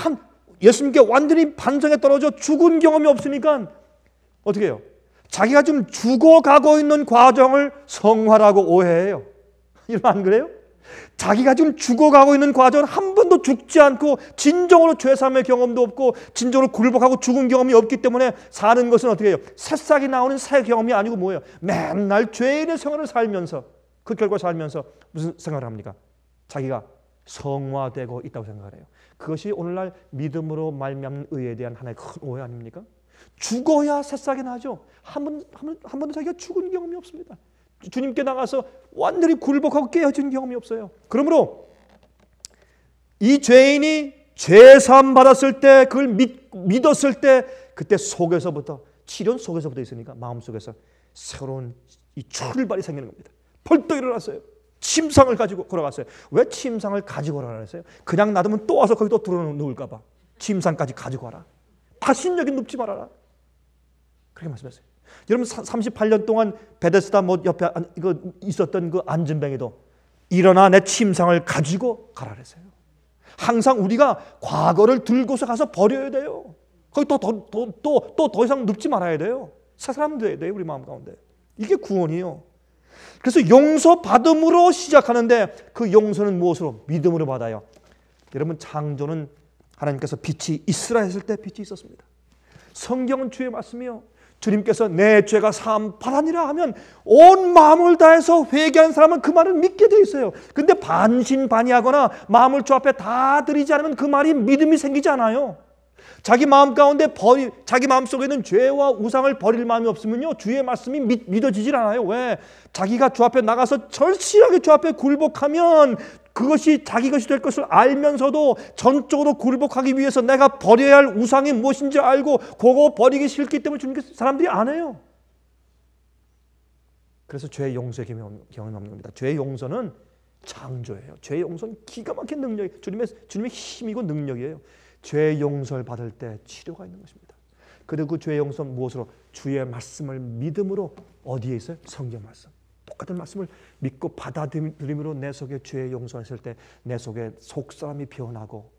예수님께 완전히 반성에 떨어져 죽은 경험이 없으니까 어떻게 해요? 자기가 좀 죽어가고 있는 과정을 성화라고 오해해요. 여러분, 안 그래요? 자기가 지금 죽어가고 있는 과정은 한 번도 죽지 않고 진정으로 죄사함의 경험도 없고 진정으로 굴복하고 죽은 경험이 없기 때문에 사는 것은 어떻게 해요? 새싹이 나오는 새 경험이 아니고 뭐예요? 맨날 죄인의 생활을 살면서, 그 결과 살면서 무슨 생각을 합니까? 자기가 성화되고 있다고 생각을 해요. 그것이 오늘날 믿음으로 말미암는 의에 대한 하나의 큰 오해 아닙니까? 죽어야 새싹이 나죠. 한 번도 자기가 죽은 경험이 없습니다. 주님께 나가서 완전히 굴복하고 깨어진 경험이 없어요. 그러므로 이 죄인이 죄사함 받았을 때, 그걸 믿었을 때, 그때 속에서부터, 치료는 속에서부터 있으니까 마음속에서 새로운 이 출발이 생기는 겁니다. 벌떡 일어났어요. 침상을 가지고 걸어갔어요. 왜 침상을 가지고 걸어가라 했어요? 그냥 놔두면 또 와서 거기 또 들어놓을까 봐. 침상까지 가지고 와라. 다시는 여기 눕지 말아라. 그렇게 말씀했어요. 여러분, 38년 동안 베데스다 못 옆에 있었던 그 안전뱅이도 일어나 내 침상을 가지고 가라 그랬어요. 항상 우리가 과거를 들고서 가서 버려야 돼요. 거기 또 더 이상 눕지 말아야 돼요. 새 사람 돼야 돼요, 우리 마음 가운데. 이게 구원이에요. 그래서 용서받음으로 시작하는데 그 용서는 무엇으로? 믿음으로 받아요. 여러분, 창조는 하나님께서 빛이 있으라 했을 때 빛이 있었습니다. 성경은 주의 말씀이요, 주님께서 내 죄가 사함 받았니라 하면 온 마음을 다해서 회개하는 사람은 그 말을 믿게 돼 있어요. 근데 반신반의하거나 마음을 주 앞에 다 드리지 않으면 그 말이 믿음이 생기지 않아요. 자기 마음 가운데 자기 마음 속에 있는 죄와 우상을 버릴 마음이 없으면요, 주의 말씀이 믿어지질 않아요. 왜? 자기가 주 앞에 나가서 절실하게 주 앞에 굴복하면 그것이 자기 것이 될 것을 알면서도 전적으로 굴복하기 위해서 내가 버려야 할 우상이 무엇인지 알고 그거 버리기 싫기 때문에 주님께서 사람들이 안 해요. 그래서 죄의 용서의 경험이 없는 겁니다. 죄의 용서는 창조예요. 죄의 용서는 기가 막힌 능력이, 주님의 힘이고 능력이에요. 죄의 용서를 받을 때 치료가 있는 것입니다. 그리고 그 죄의 용서는 무엇으로? 주의 말씀을 믿음으로. 어디에 있어요? 성경 말씀. 똑같은 말씀을 믿고 받아들임으로 내 속에 죄의 용서했을 때 내 속에 속사람이 변하고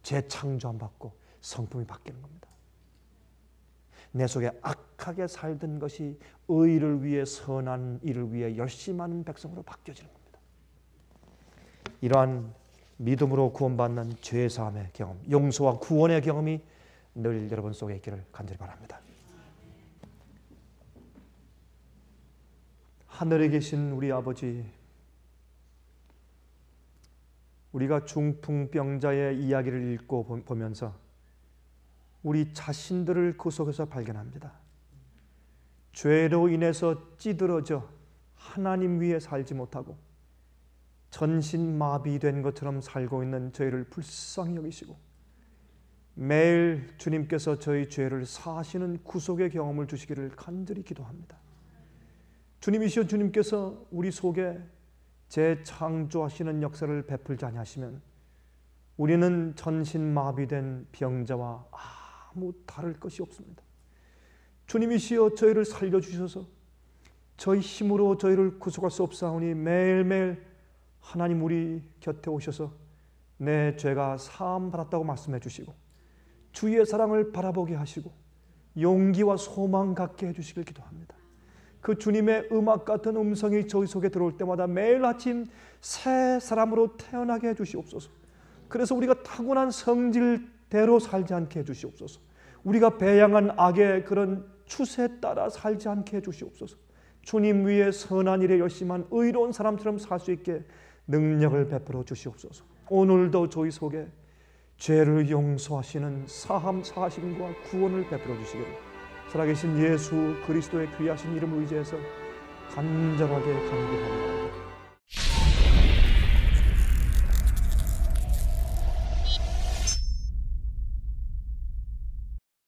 재창조함 받고 성품이 바뀌는 겁니다. 내 속에 악하게 살던 것이 의를 위해 선한 일을 위해 열심히 하는 백성으로 바뀌어지는 겁니다. 이러한 믿음으로 구원받는 죄사함의 경험, 용서와 구원의 경험이 늘 여러분 속에 있기를 간절히 바랍니다. 하늘에 계신 우리 아버지, 우리가 중풍병자의 이야기를 읽고 보면서 우리 자신들을 그 속에서 발견합니다. 죄로 인해서 찌들어져 하나님 위에 살지 못하고 전신마비된 것처럼 살고 있는 저희를 불쌍히 여기시고 매일 주님께서 저희 죄를 사하시는 구속의 경험을 주시기를 간절히 기도합니다. 주님이시여, 주님께서 우리 속에 재창조하시는 역사를 베풀지 아니하시면 우리는 전신마비된 병자와 아무 다를 것이 없습니다. 주님이시여, 저희를 살려주셔서 저희 힘으로 저희를 구속할 수 없사오니 매일매일 하나님 우리 곁에 오셔서 내 죄가 사함 받았다고 말씀해 주시고 주의 사랑을 바라보게 하시고 용기와 소망 갖게 해주시길 기도합니다. 그 주님의 음악 같은 음성이 저희 속에 들어올 때마다 매일 아침 새 사람으로 태어나게 해주시옵소서. 그래서 우리가 타고난 성질대로 살지 않게 해주시옵소서. 우리가 배양한 악의 그런 추세에 따라 살지 않게 해주시옵소서. 주님 위에 선한 일에 열심한 의로운 사람처럼 살 수 있게 능력을 베풀어 주시옵소서. 오늘도 저희 속에 죄를 용서하시는 사함 사하심과 구원을 베풀어 주시기를 살아계신 예수 그리스도의 귀하신 이름을 의지해서 간절하게 간구합니다.